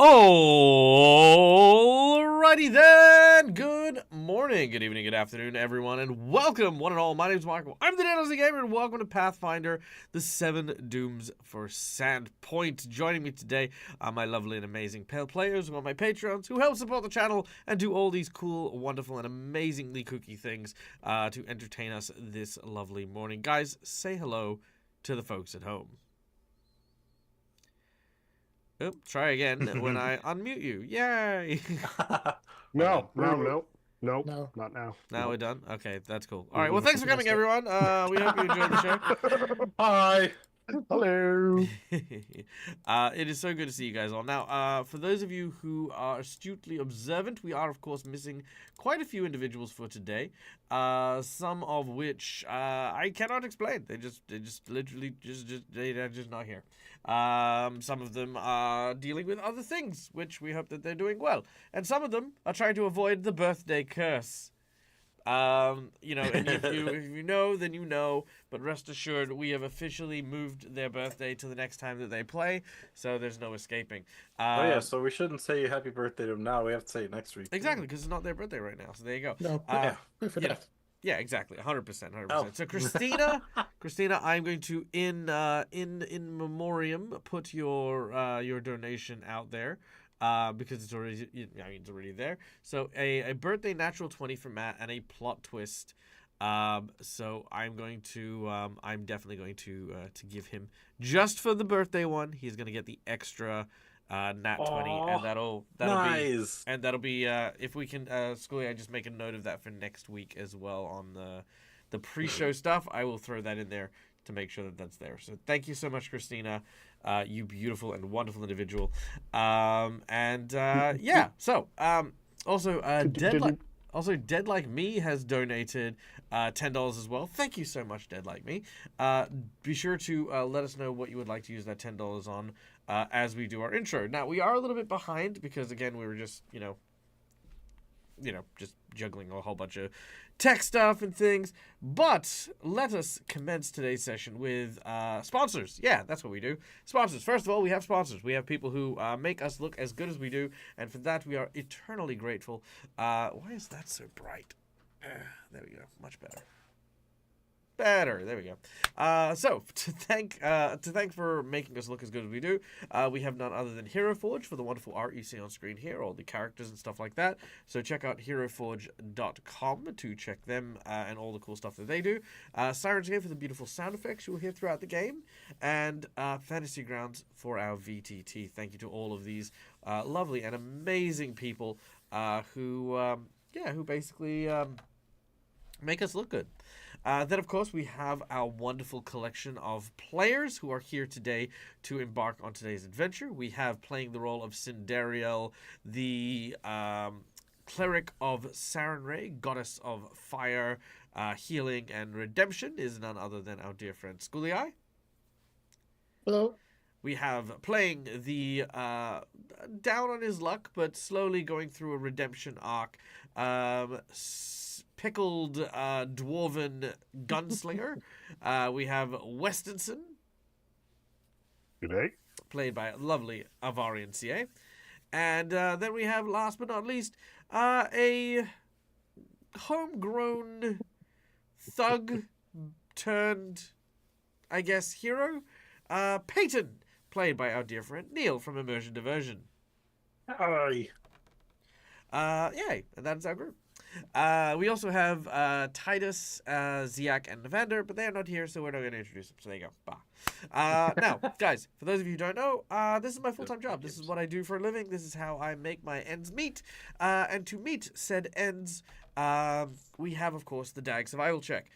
Alrighty then. Good morning, good evening, good afternoon, everyone, and welcome, one and all. My name is Michael. I'm the Daniels the Gamer, and welcome to Pathfinder: The Seven Dooms for Sandpoint. Joining me today are my lovely and amazing pale players, who are my patrons, who help support the channel and do all these cool, wonderful, and amazingly kooky things to entertain us this lovely morning. Guys, say hello to the folks at home. Oh, try again when I unmute you. Yay! No, No. not now. Now we're done? Okay, that's cool. All right, well, thanks for coming, everyone. We hope you enjoyed the show. Hi. Hello. It is so good to see you guys all. Now, for those of you who are astutely observant, we are, of course, missing quite a few individuals for today. Some of which I cannot explain. They're just literally they're just not here. Some of them are dealing with other things, which we hope that they're doing well. And some of them are trying to avoid the birthday curse. And if you know, then you know. But rest assured, we have officially moved their birthday to the next time that they play, so there's no escaping. So we shouldn't say happy birthday to them now. We have to say it next week. Exactly, because it's not their birthday right now. So there you go. No, Good for that. Yeah, exactly, 100%, 100%. Oh. So Christina, I'm going to in memoriam put your donation out there. Because it's already there. So a birthday natural 20 for Matt and a plot twist. So I'm definitely going to give him, just for the birthday one, he's gonna get the extra nat 20, and that'll nice. be if we can Schoolie, I just make a note of that for next week as well on the pre-show stuff. I will throw that in there to make sure that that's there. So thank you so much, Christina. You beautiful and wonderful individual. Also, Dead Like Me has donated $10 as well. Thank you so much, Dead Like Me. Be sure to let us know what you would like to use that $10 on as we do our intro. Now, we are a little bit behind because, again, we were just, just juggling a whole bunch of tech stuff and things. But let us commence today's session with sponsors. Yeah, that's what we do. Sponsors. First of all, we have sponsors. We have people who make us look as good as we do, and for that we are eternally grateful. Why is that so bright? There we go. Much better. There we go. So to thank for making us look as good as we do, we have none other than Hero Forge for the wonderful art you see on screen here, all the characters and stuff like that. So check out heroforge.com to check them and all the cool stuff that they do. Sirens Game for the beautiful sound effects you will hear throughout the game, and Fantasy Grounds for our VTT. Thank you to all of these lovely and amazing people who basically make us look good. Then, of course, we have our wonderful collection of players who are here today to embark on today's adventure. We have playing the role of Cinderiel, the cleric of Sarenrae, goddess of fire, healing, and redemption, is none other than our dear friend Schoolie. Hello. We have playing the down on his luck, but slowly going through a redemption arc, pickled dwarven gunslinger. We have Westinson, Good day. played by lovely Avarian CA. And then we have, last but not least, a homegrown thug turned, I guess, hero, Peyton, played by our dear friend Neil from Immersion Diversion. Hi. Yay, and that's our group. We also have Titus, Ziak, and Evander, but they are not here, so we're not going to introduce them. So there you go. Bah. Now, guys, for those of you who don't know, this is my full-time job. This is what I do for a living. This is how I make my ends meet. And to meet said ends, we have, of course, the DAG Survival Check.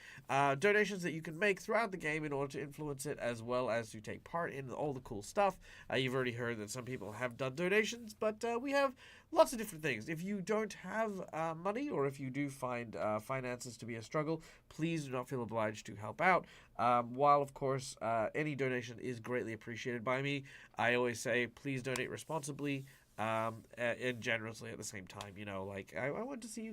Donations that you can make throughout the game in order to influence it, as well as to take part in all the cool stuff. You've already heard that some people have done donations, but we have lots of different things. If you don't have money, or if you do find finances to be a struggle, please do not feel obliged to help out. While, of course, any donation is greatly appreciated by me, I always say, please donate responsibly and generously at the same time. I want to see you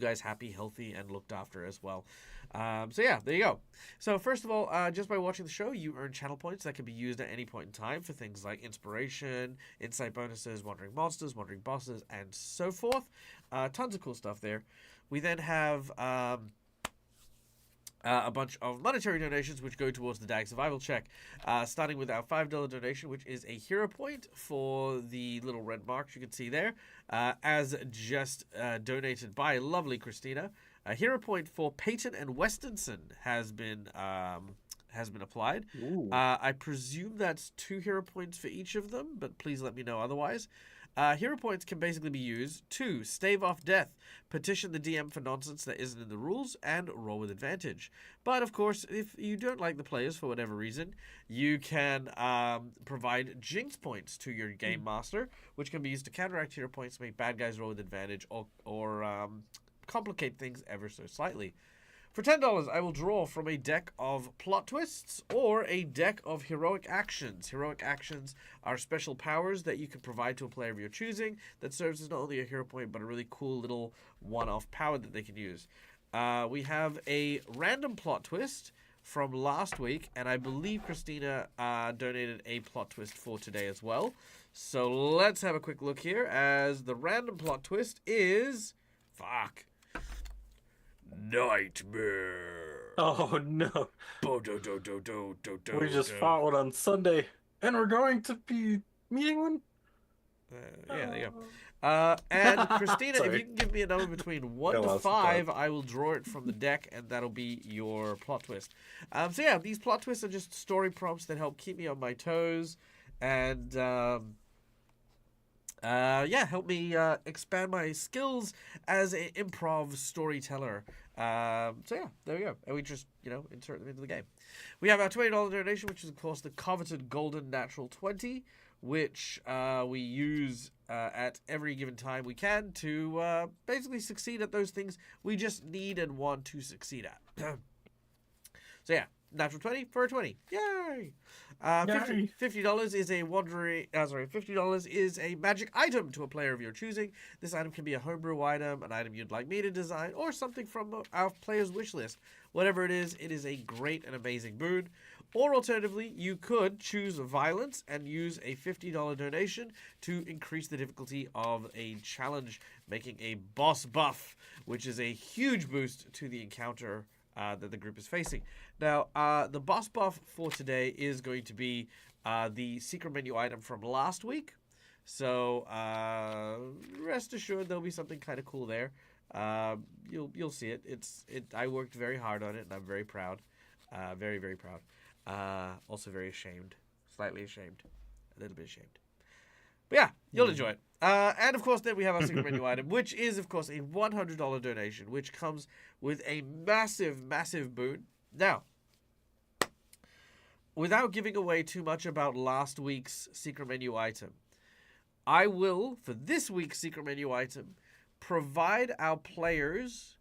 guys happy, healthy, and looked after as well. So yeah, there you go. So first of all, just by watching the show, you earn channel points that can be used at any point in time for things like inspiration, insight bonuses, wandering monsters, wandering bosses, and so forth. Tons of cool stuff there. We then have a bunch of monetary donations which go towards the DAG survival check, starting with our $5 donation, which is a hero point for the little red marks you can see there, as just donated by lovely Christina. A hero point for Peyton and Westonson has been applied. I presume that's 2 hero points for each of them, but please let me know otherwise. Hero points can basically be used to stave off death, petition the DM for nonsense that isn't in the rules, and roll with advantage. But of course, if you don't like the players for whatever reason, you can provide jinx points to your game master, which can be used to counteract hero points, make bad guys roll with advantage, or complicate things ever so slightly. For $10, I will draw from a deck of plot twists or a deck of heroic actions. Heroic actions are special powers that you can provide to a player of your choosing that serves as not only a hero point, but a really cool little one-off power that they can use. We have a random plot twist from last week, and I believe Christina donated a plot twist for today as well. So let's have a quick look here, as the random plot twist is... Nightmare. Oh no. We just fought one on Sunday, and we're going to be meeting one. Yeah, there you go. And Christina, if Sorry. you can give me a number between 1 to 5, I will draw it from the deck, and that'll be your plot twist. So yeah, these plot twists are just story prompts that help keep me on my toes, and help me expand my skills as an improv storyteller. So yeah, there we go. And we just, insert them into the game. We have our $20 donation, which is of course the coveted golden natural 20, which we use at every given time we can to basically succeed at those things we just need and want to succeed at. So yeah, natural 20 for a 20. Yay! $50 is a $50 is a magic item to a player of your choosing. This item can be a homebrew item, an item you'd like me to design, or something from our player's wish list. Whatever it is a great and amazing boon. Or alternatively, you could choose violence and use a $50 donation to increase the difficulty of a challenge, making a boss buff, which is a huge boost to the encounter that the group is facing. Now, the boss buff for today is going to be the secret menu item from last week. So rest assured there'll be something kind of cool there. You'll see it. I worked very hard on it, and I'm very proud. Very, very proud. Also very ashamed. Slightly ashamed. A little bit ashamed. But yeah, you'll enjoy it. And of course, then we have our secret menu item, which is, of course, a $100 donation, which comes with a massive, massive boon. Now, without giving away too much about last week's secret menu item, I will, for this week's secret menu item, provide our players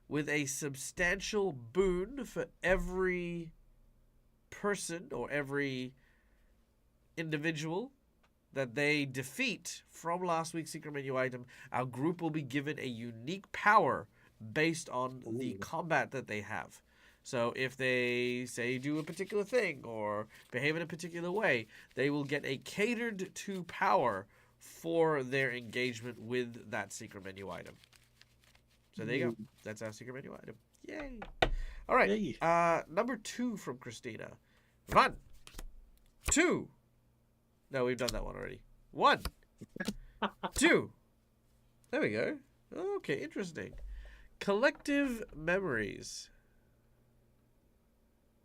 with a substantial boon for every person or every individual that they defeat from last week's secret menu item. Our group will be given a unique power based on the combat that they have. So if they, say, do a particular thing or behave in a particular way, they will get a catered to power for their engagement with that secret menu item. So there you go. That's our secret menu item. Yay. All right. Yay. Number 2 from Christina. 1, 2. No, we've done that one already. 1, 2. There we go. Okay, interesting. Collective memories.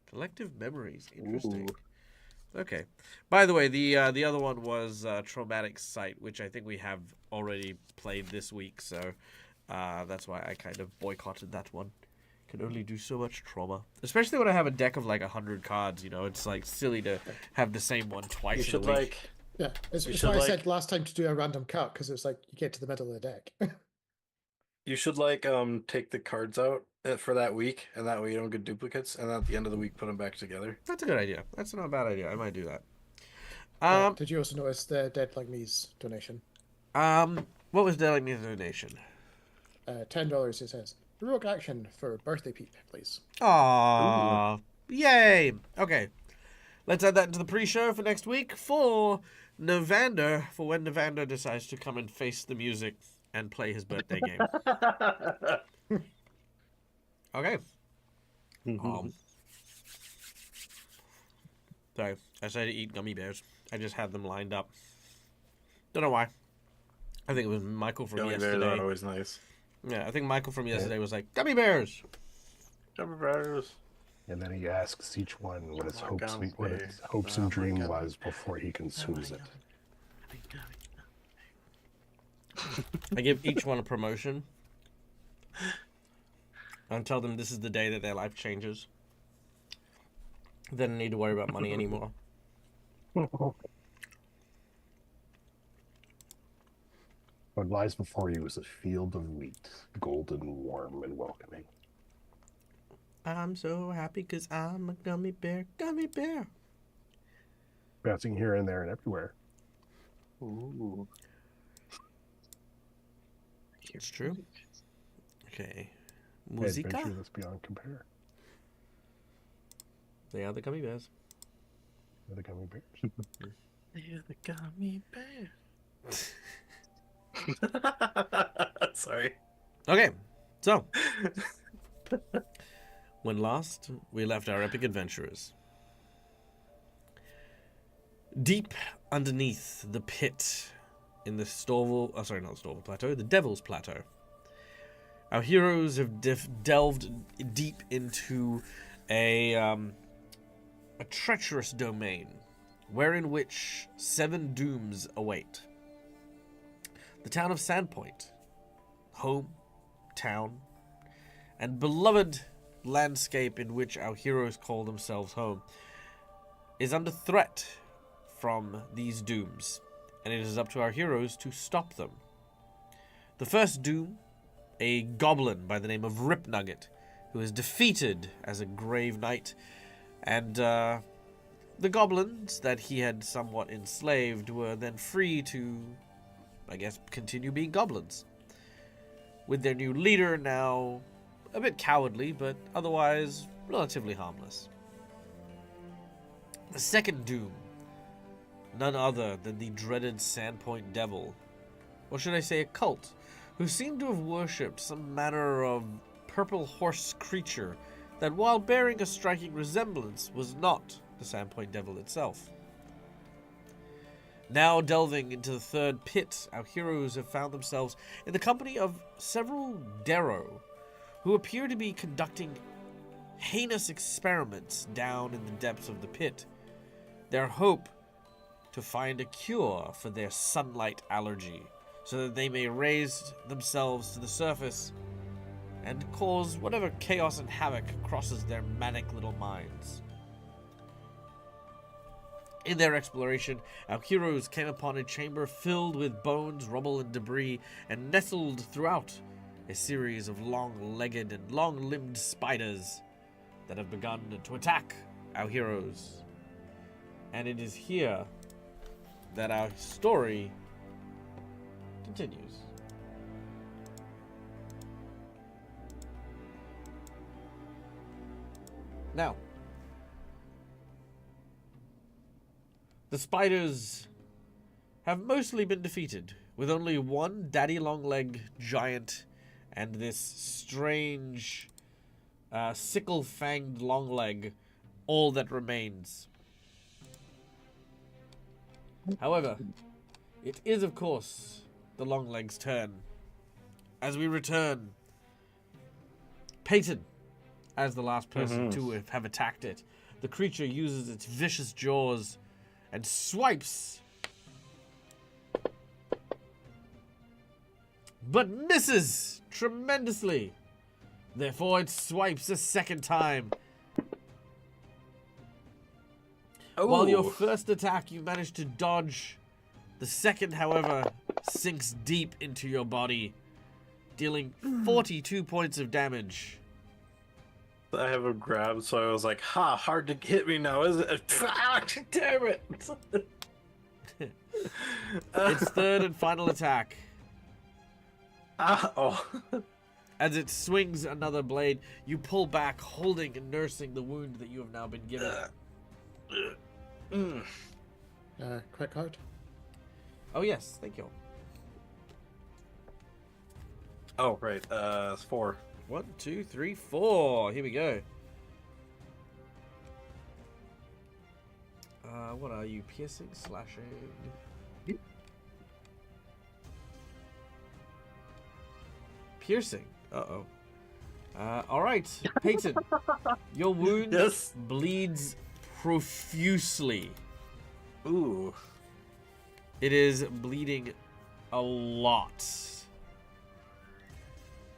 Collective memories. Interesting. Ooh. Okay. By the way, the other one was Traumatic Sight, which I think we have already played this week, so that's why I kind of boycotted that one. Can only do so much trauma, especially when I have a deck of like 100 cards. It's like silly to have the same one twice in a week. Yeah, it's why I said last time to do a random cut, because it's like you get to the middle of the deck. You should take the cards out for that week, and that way you don't get duplicates, and then at the end of the week put them back together. That's a good idea. That's not a bad idea. I might do that. Did you also notice the Dead Like Me's donation? What was Dead Like Me's donation? $10, it says. Heroic action for birthday peep, please. Aww. Yay. Okay. Let's add that into the pre-show for next week for Novander, for when Novander decides to come and face the music and play his birthday game. Okay. Sorry, I said to eat gummy bears. I just had them lined up. Don't know why. I think it was Michael from Gummy bears yesterday. are always nice. Yeah, I think Michael from yesterday was like, gummy bears! Gummy bears. And then he asks each one what his Oh my hopes, God. what his hopes Oh and my dream God. was before he consumes it. I give each one a promotion. And tell them this is the day that their life changes. They don't need to worry about money anymore. What lies before you is a field of wheat, golden, warm, and welcoming. I'm so happy because I'm a gummy bear. Gummy bear. Bouncing here and there and everywhere. Ooh. It's true. Okay. Adventure Musica. that's beyond compare. They are the gummy bears. The gummy bears. They're the gummy bears. Sorry. Okay, so when last we left our epic adventurers, deep underneath the pit in the not Storval Plateau, the Devil's Plateau, our heroes have delved deep into a treacherous domain, wherein which 7 dooms await. The town of Sandpoint, home, town, and beloved landscape in which our heroes call themselves home, is under threat from these dooms, and it is up to our heroes to stop them. The first doom, a goblin by the name of Ripnugget, who is defeated as a grave knight, and the goblins that he had somewhat enslaved were then free to, I guess, continue being goblins. With their new leader now a bit cowardly, but otherwise relatively harmless. The second doom, none other than the dreaded Sandpoint Devil, or should I say a cult, who seemed to have worshipped some manner of purple horse creature that, while bearing a striking resemblance, was not the Sandpoint Devil itself. Now delving into the third pit, our heroes have found themselves in the company of several Darrow, who appear to be conducting heinous experiments down in the depths of the pit. Their hope to find a cure for their sunlight allergy, so that they may raise themselves to the surface and cause whatever chaos and havoc crosses their manic little minds. In their exploration, our heroes came upon a chamber filled with bones, rubble, and debris, and nestled throughout a series of long-legged and long-limbed spiders that have begun to attack our heroes. And it is here that our story continues. Now, the spiders have mostly been defeated, with only one daddy-long-leg giant and this strange sickle-fanged longleg all that remains. However, it is, of course, the Longleg's turn. As we return, Peyton, as the last person to have attacked it, the creature uses its vicious jaws and swipes, but misses tremendously. Therefore, it swipes a second time. While your first attack you managed to dodge, the second, however, sinks deep into your body, dealing 42 points of damage. I have a grab, so I was like, ha, hard to hit me now, isn't it? Damn it. Its third and final attack. Oh. As it swings another blade, you pull back, holding and nursing the wound that you have now been given. Quick card. Oh yes, thank you. Oh, right. It's 4. 1, 2, 3, 4. Here we go. What are you? Piercing, slashing. Piercing. Uh-oh. All right, Peyton. Your wound bleeds profusely. Ooh. It is bleeding a lot.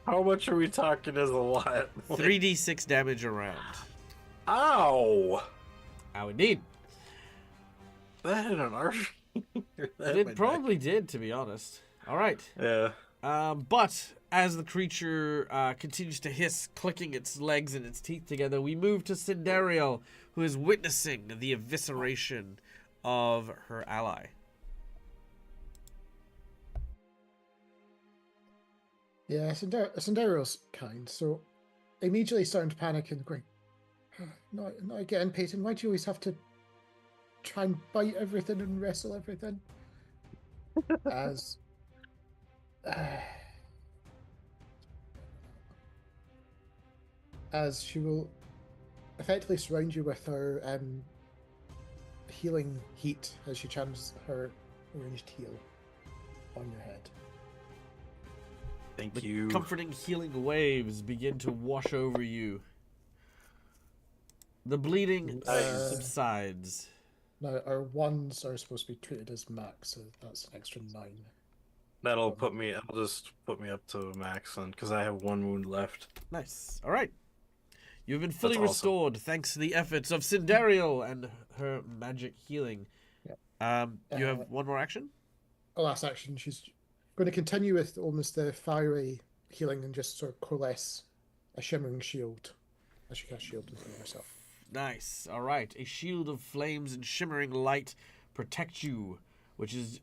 How much are we talking is a lot? 3d6 damage around. Ow! Ow, indeed. That hit an arch. It probably did, to be honest. All right. Yeah. But as the creature continues to hiss, clicking its legs and its teeth together, we move to Cinderiel, who is witnessing the evisceration of her ally. Yeah, Sinderiel's kind, so immediately starting to panic and going, not again, Peyton, why do you always have to try and bite everything and wrestle everything? As she will effectively surround you with her healing heat as she channels her ranged heal on your head. Thank The you. comforting, healing waves begin to wash over you. The bleeding subsides. Now, our ones are supposed to be treated as max, so that's an extra 9. That'll put me. It'll just put me up to max then, because I have 1 wound left. Nice. All right. You've been fully That's awesome. restored thanks to the efforts of Cinderiel and her magic healing. Yep. You have one more action? Last action, she's going to continue with almost the fiery healing and just sort of coalesce a shimmering shield as she casts shield into herself. Nice. All right. A shield of flames and shimmering light protect you, which is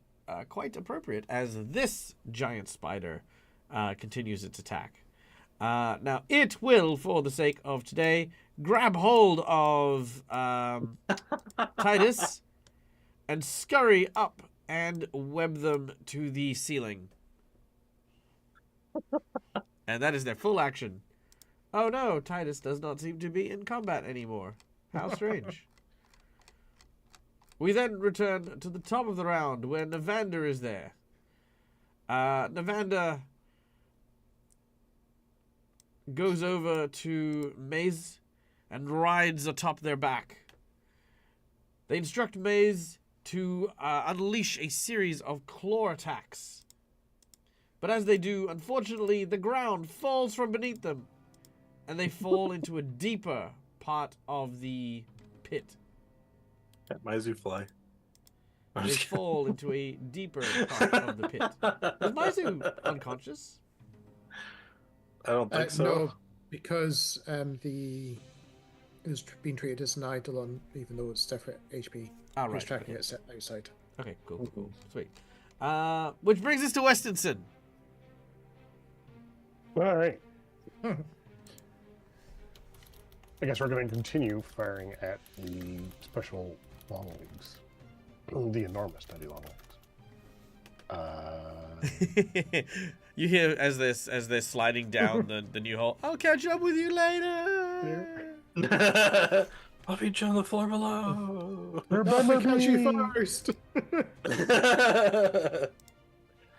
quite appropriate as this giant spider continues its attack. Now, it will, for the sake of today, grab hold of Titus and scurry up and web them to the ceiling. And that is their full action. Oh no, Titus does not seem to be in combat anymore. How strange. We then return to the top of the round where Navander is there. Navander goes over to Maze and rides atop their back. They instruct Maze to unleash a series of claw attacks. But as they do, unfortunately, the ground falls from beneath them, and they fall into a deeper part of the pit. At my zoo fly. They fall into a deeper part of the pit. Is Maizu unconscious? I don't think so. No, because it was being treated as an Eidolon, even though it's different HP. Ah, He's right. tracking Okay. it outside. Okay, cool. Sweet. Which brings us to Westinson. All right. I guess we're going to continue firing at the special longlegs. The enormous teddy longlegs. You hear as they're sliding down the new hole. I'll catch up with you later. I'll beat you on the floor below. Remember catch you first.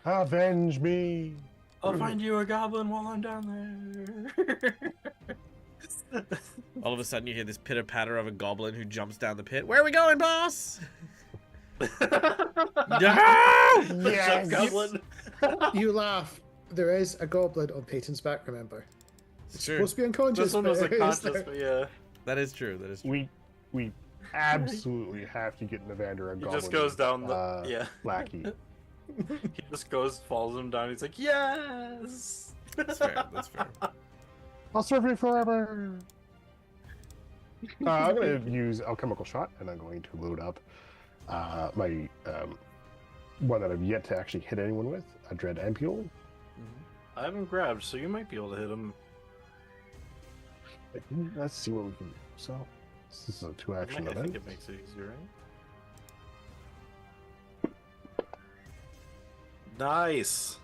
Avenge me. I'll find you a goblin while I'm down there. All of a sudden, you hear this pitter patter of a goblin who jumps down the pit. Where are we going, boss? No! Yes. Goblin. You laugh. There is a goblin on Peyton's back, remember? It's true. Supposed to be unconscious. This one was but it is unconscious, there. but yeah. That is true. We absolutely have to get Navander a He goblin. just goes down the lackey. He just follows him down. He's like, yes. That's fair. I'll serve you forever. I'm going to use Alchemical Shot, and I'm going to load up my one that I've yet to actually hit anyone with, a Dread Ampule. I haven't grabbed, so you might be able to hit him. Let's see what we can do. So, this is a 2-action I event. think it makes it easier, right? Nice.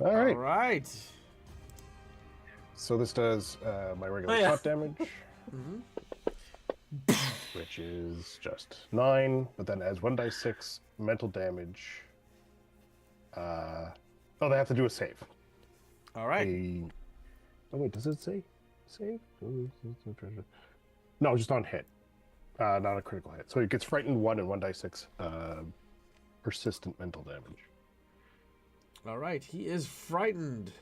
All right. All right. So this does my regular yeah. shot damage, which is just 9, but then as 1d6 mental damage. Oh, they have to do a save. All right. Oh wait, does it say save? No, just on hit, not a critical hit. So it gets frightened 1 and 1d6 persistent mental damage. All right. He is frightened.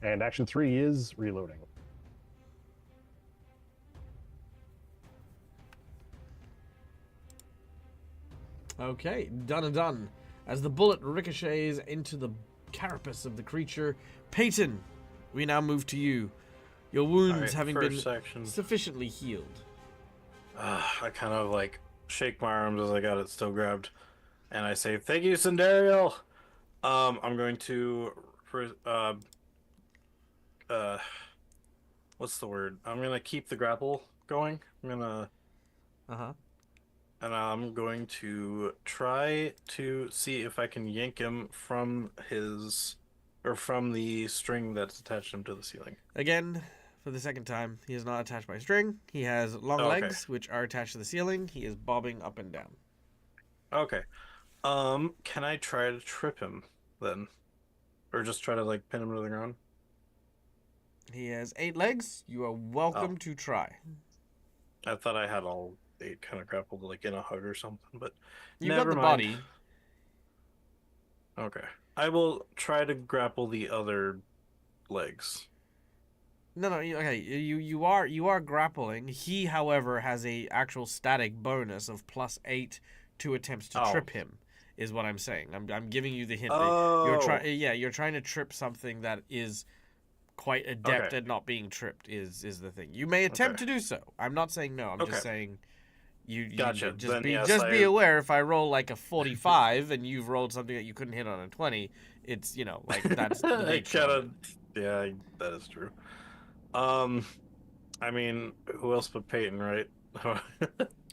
And action 3 is reloading. Okay, done and done. As the bullet ricochets into the carapace of the creature, Peyton, we now move to you. Your wounds Alright, having been first section. sufficiently healed. I kind of like shake my arms as I got it still grabbed, and I say, "Thank you, Sandariel." I'm going to, what's the word? I'm gonna keep the grapple going. And I'm going to try to see if I can yank him from from the string that's attached him to the ceiling. Again, for the second time, he is not attached by string. He has long Okay. legs, which are attached to the ceiling. He is bobbing up and down. Okay. Can I try to trip him then? Or just try to like pin him to the ground? He has 8 legs. You are welcome to try. I thought I had all 8 kind of grappled like in a hug or something, but You've got never the mind. body. Okay. I will try to grapple the other legs. No, okay. You are grappling. He, however, has a actual static bonus of +8 to attempts to trip him. Is what I'm saying. I'm giving you the hint. That you're trying to trip something that is quite adept at not being tripped. Is the thing. You may attempt to do so. I'm not saying no. I'm just saying. You Gotcha. just Then, be yes, be aware if I roll like a 45 and you've rolled something that you couldn't hit on a 20, it's like that's the nature of it. Yeah, that is true. I mean, who else but Peyton, right?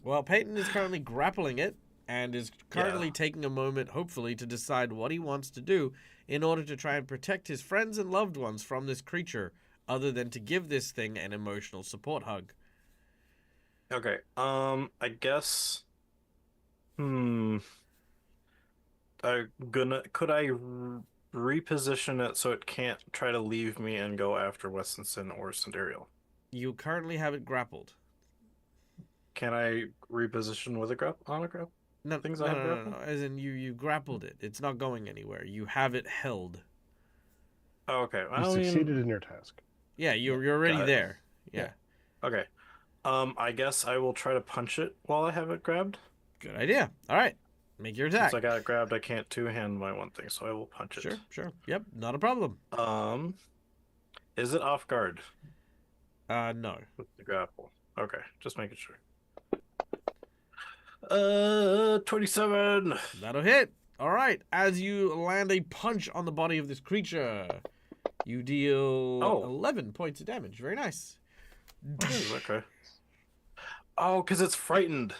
Well, Peyton is currently grappling it and is currently taking a moment, hopefully, to decide what he wants to do in order to try and protect his friends and loved ones from this creature, other than to give this thing an emotional support hug. Okay. I guess. Could I reposition it so it can't try to leave me and go after Westonson or Sandariel? You currently have it grappled. Can I reposition with a grapple? No, Things no, I have no, grappled? no. As in, you grappled it. It's not going anywhere. You have it held. Oh, okay. You succeeded in your task. Yeah, you're already Got it. there. Yeah. Okay. I guess I will try to punch it while I have it grabbed. Good idea. All right. Make your attack. Since I got it grabbed, I can't two-hand my one thing, so I will punch it. Sure. Yep, not a problem. Is it off guard? No. With the grapple. Okay, just making sure. 27. That'll hit. All right. As you land a punch on the body of this creature, you deal 11 points of damage. Very nice. Okay. Oh, because it's frightened.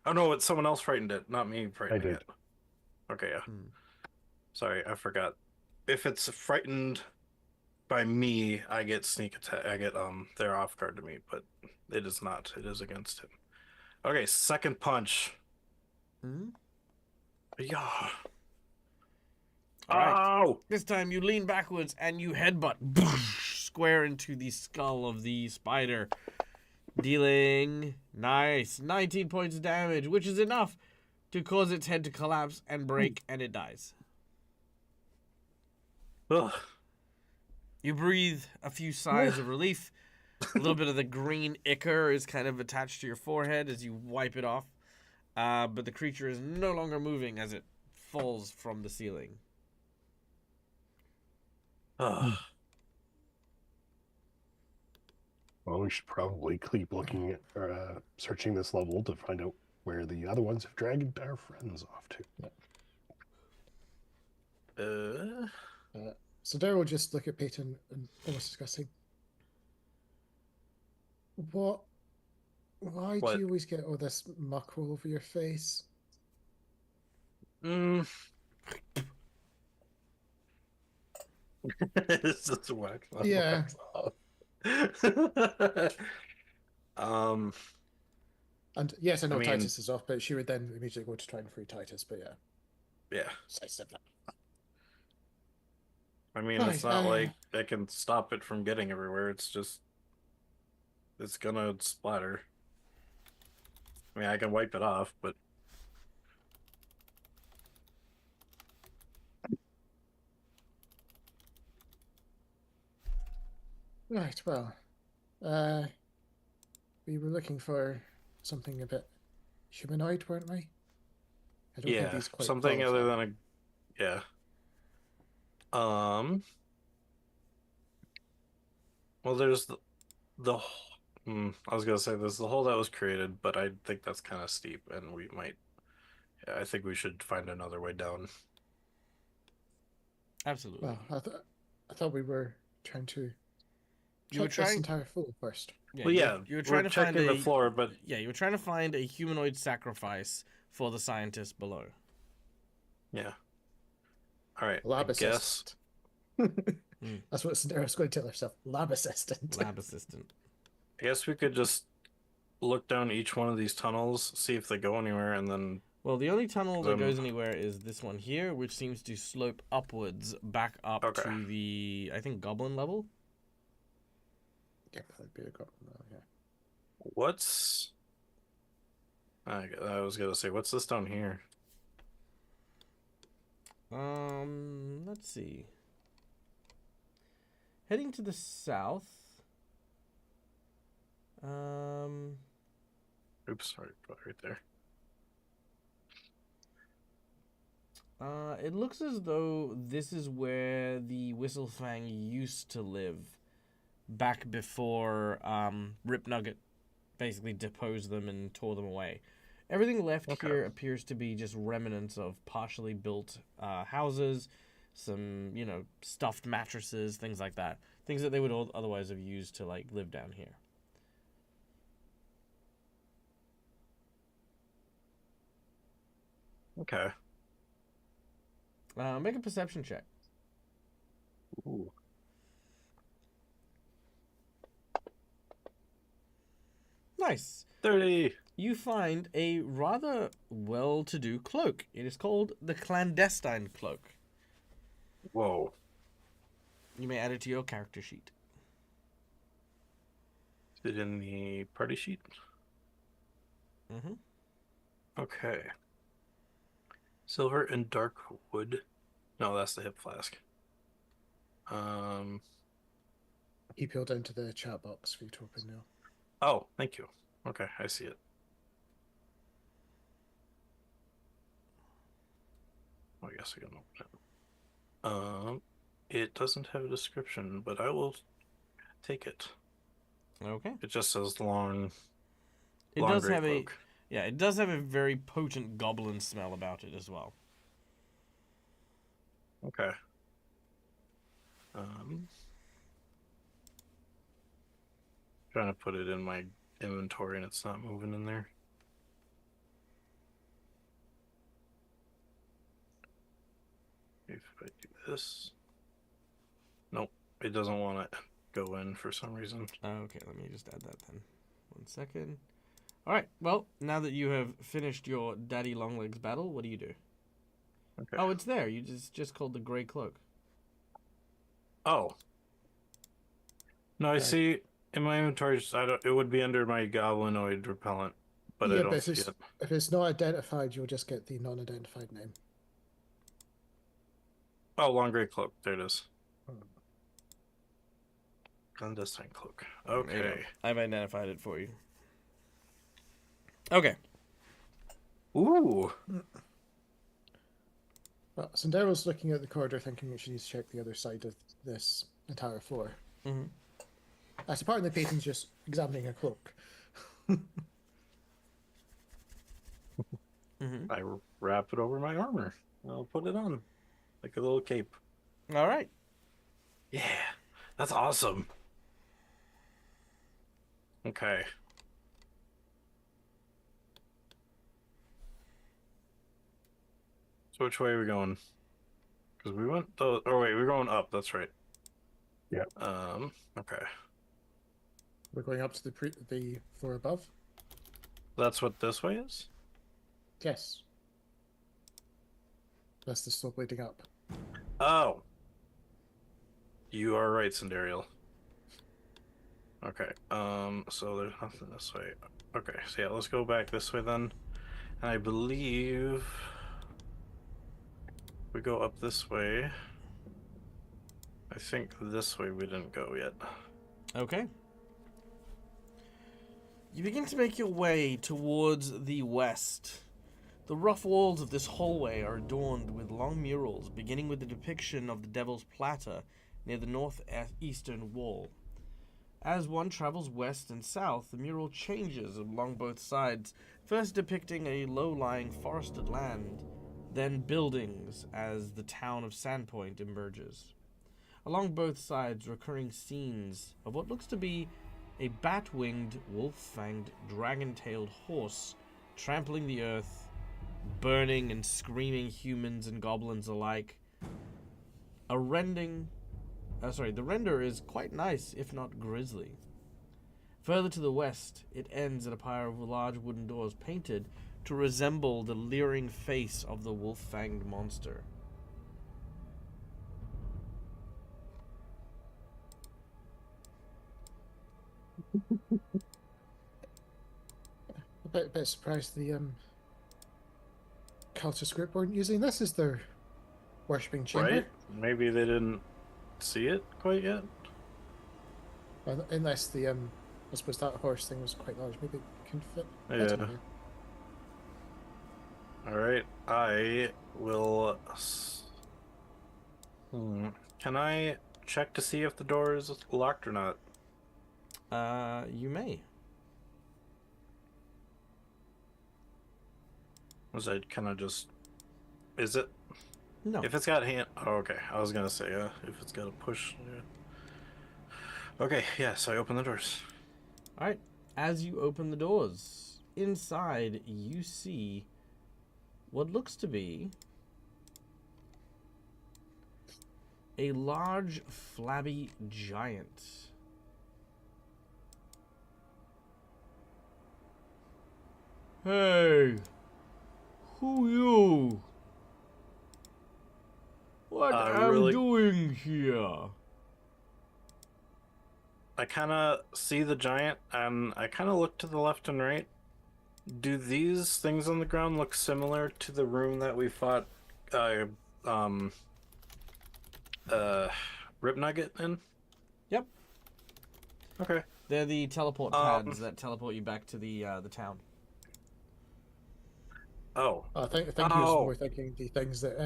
Oh no, it's someone else frightened it, not me frightening it. Okay, yeah. Sorry, I forgot. If it's frightened by me, I get sneak attack. I get they're off guard to me, but it is not. It is against him. Okay, second punch. Yeah. All right. Ow! This time you lean backwards and you headbutt square into the skull of the spider, dealing 19 points of damage, which is enough to cause its head to collapse and break, and it dies. Ugh. You breathe a few sighs of relief. A little bit of the green ichor is kind of attached to your forehead as you wipe it off. But the creature is no longer moving as it falls from the ceiling. Ugh. Well, we should probably keep looking at searching this level to find out where the other ones have dragged our friends off to. So Daryl will just look at Peyton and almost disgusting. What? Why do you always get all this muck all over your face? It's just wax on. Yeah. And yes, I know Titus is off, but she would then immediately go to try and free Titus. But yeah. Decisive. I mean, it's not like I can stop it from getting everywhere. It's just, it's gonna splatter. I mean, I can wipe it off, but right. Well, we were looking for something a bit humanoid, weren't we? I don't think these quite something qualify. other than a Well, there's the I was gonna say there's the hole that was created, but I think that's kind of steep, and we might. I think we should find another way down. Absolutely. Well, I thought we were trying to You were check this trying. entire floor first. Yeah, Well, you were trying to find the floor, but you were trying to find a humanoid sacrifice for the scientists below. yeah. All right. Lab I guess. That's what Cinderella's going to tell herself. Lab assistant. Lab assistant. I guess we could just look down each one of these tunnels, see if they go anywhere, and then. Well, the only tunnel that goes anywhere is this one here, which seems to slope upwards back up to the, I think, goblin level. Yeah, that'd be a goblin level, yeah. What's... I was gonna say, what's this down here? Let's see. Heading to the south. Oops, sorry, right there. It looks as though this is where the Whistlefang used to live back before Rip Nugget basically deposed them and tore them away. Everything left here appears to be just remnants of partially built houses, some, stuffed mattresses, things like that. Things that they would otherwise have used to, live down here. Okay. Make a perception check. Ooh. Nice. 30. You find a rather well-to-do cloak. It is called the Clandestine Cloak. Whoa. You may add it to your character sheet. Is it in the party sheet? Mm-hmm. Okay. Silver and dark wood. No, that's the hip flask. He peeled into the chat box for you to open now. Oh, thank you. Okay, I see it. I guess I can open it. It doesn't have a description, but I will take it. Okay. It just says long. It long does gray have cloak. it does have a very potent goblin smell about it as well. Okay. Trying to put it in my inventory and it's not moving in there. If I do this, nope, it doesn't want to go in for some reason. Okay, let me just add that then. 1 second. All right. Well, now that you have finished your Daddy Longlegs battle, what do you do? Okay. Oh, it's there. You just called the gray cloak. Oh. No, I see in my inventory. It would be under my goblinoid repellent, but I don't see it. If it's not identified, you'll just get the non-identified name. Oh, long gray cloak. There it is. Clandestine cloak. Okay. I've identified it for you. Okay. Ooh. Well, Sandero's looking at the corridor thinking that she needs to check the other side of this entire floor. Mm-hmm. As apparently Peyton's just examining her cloak. Mm-hmm. I wrap it over my armor. I'll put it on like a little cape. All right. Yeah, that's awesome. Okay. So which way are we going? Because we went. Oh wait, we're going up. That's right. Yeah. Okay. We're going up to the floor above. That's what this way is? Yes. That's the slope leading up. Oh. You are right, Sandariel. Okay. So there's nothing this way. Okay, so yeah, let's go back this way then. And I believe we go up this way. I think this way we didn't go yet. Okay. You begin to make your way towards the west. The rough walls of this hallway are adorned with long murals, beginning with the depiction of the Devil's Platter near the northeastern wall. As one travels west and south, the mural changes along both sides, first depicting a low-lying forested land, then buildings as the town of Sandpoint emerges. Along both sides, recurring scenes of what looks to be a bat-winged, wolf-fanged, dragon-tailed horse trampling the earth, burning and screaming humans and goblins alike. The render is quite nice, if not grisly. Further to the west, it ends at a pair of large wooden doors painted to resemble the leering face of the wolf-fanged monster. A bit surprised the cultist group weren't using this as their worshipping chamber. Right? Maybe they didn't see it quite yet. Unless the I suppose that horse thing was quite large. Maybe it can fit. Yeah. Alright, I will... Can I check to see if the door is locked or not? You may. Was that kind of just... Is it? No. If it's got hand... Oh, okay. I was gonna say, if it's got a push... Yeah. Okay, yeah, so I open the doors. Alright. As you open the doors, inside you see what looks to be a large, flabby giant. Hey! Who you? What am doing here? I kind of see the giant, and I kind of look to the left and right. Do these things on the ground look similar to the room that we fought, Rip Nugget in? Yep. Okay. They're the teleport pads that teleport you back to the town. Oh. I think he was more thinking the things that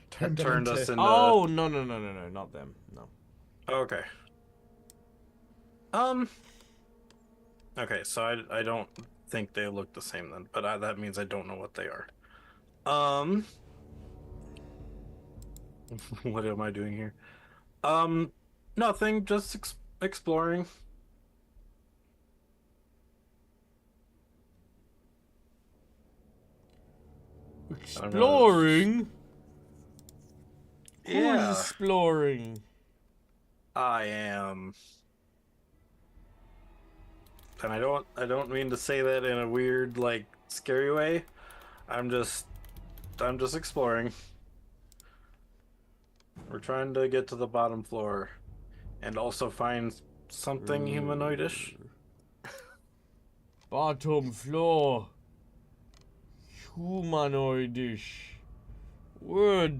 turned us into... Oh, no, not them. No. Okay. Okay, so I don't think they look the same then, but that means I don't know what they are. What am I doing here? Nothing, just exploring. Exploring? Yeah. Who's exploring? I am. And I don't mean to say that in a weird, like, scary way. I'm just exploring. We're trying to get to the bottom floor and also find something humanoidish. Bottom floor. Humanoidish. Word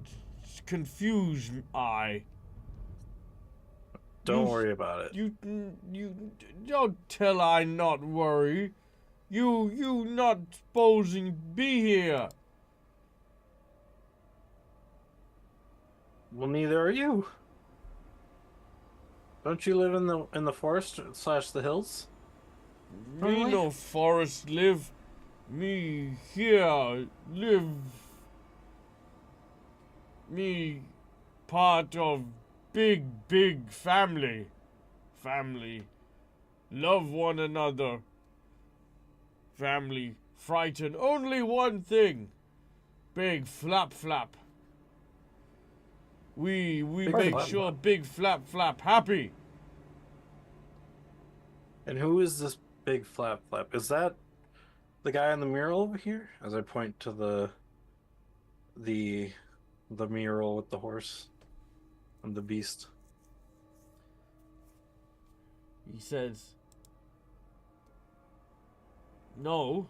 confuse I. Don't worry about it. You don't tell I not worry. You not supposing be here. Well, neither are you. Don't you live in the forest / the hills? Me no forest live. Me here live. Me part of big family. Family. Love one another. Family frighten only one thing. Big flap. We make flap. sure big flap happy. And who is this big flap? Is that the guy on the mural over here? As I point to the mural with the horse and the beast. He says, no.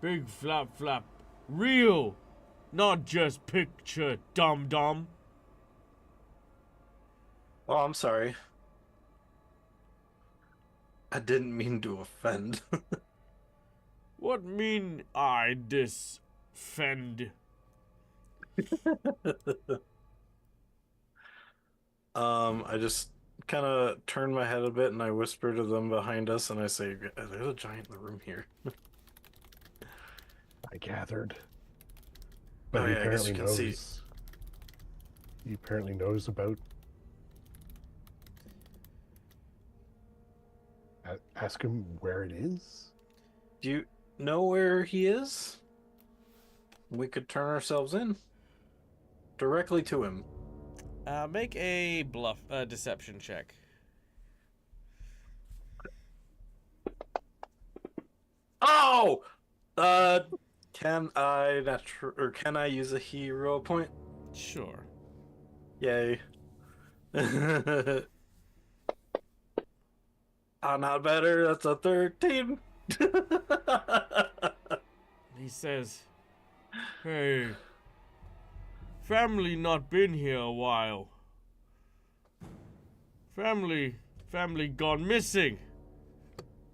Big flap. Real. Not just picture, dum. Oh, I'm sorry. I didn't mean to offend. What mean I disfend? I just kind of turn my head a bit and I whisper to them behind us and I say, there's a giant in the room here. I gathered. But Oh, he yeah, I guess apparently you can knows. see. He apparently knows about. Ask him where it is. Do you know where he is? We could turn ourselves in directly to him. Make a deception check. Oh! Can I can I use a hero point? Sure. Yay. Not better. That's a 13. He says, hey, family not been here a while. Family gone missing.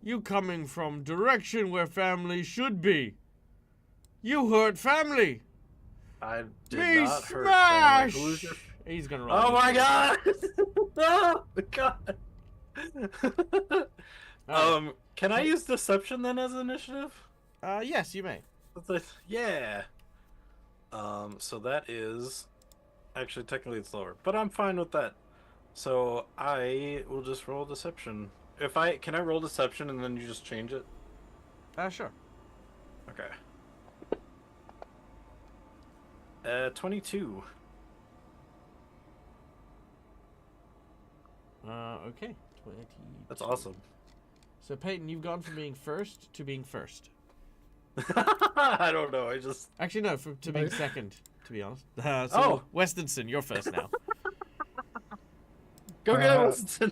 You coming from direction where family should be. You hurt family. I did Me not hurt smash. family. Who's your... He's gonna roll. Oh my god! Oh my god! Can I use deception then as initiative? Yes, you may. Yeah. So that is actually technically it's lower, but I'm fine with that. So I will just roll deception. Can I roll deception and then you just change it? Sure. Okay. 22. Okay. 20. That's awesome. So Peyton, you've gone from being first to being first. I don't know. Actually, no, to being second, to be honest. Oh. Westonson, you're first now. Go get it, Winston.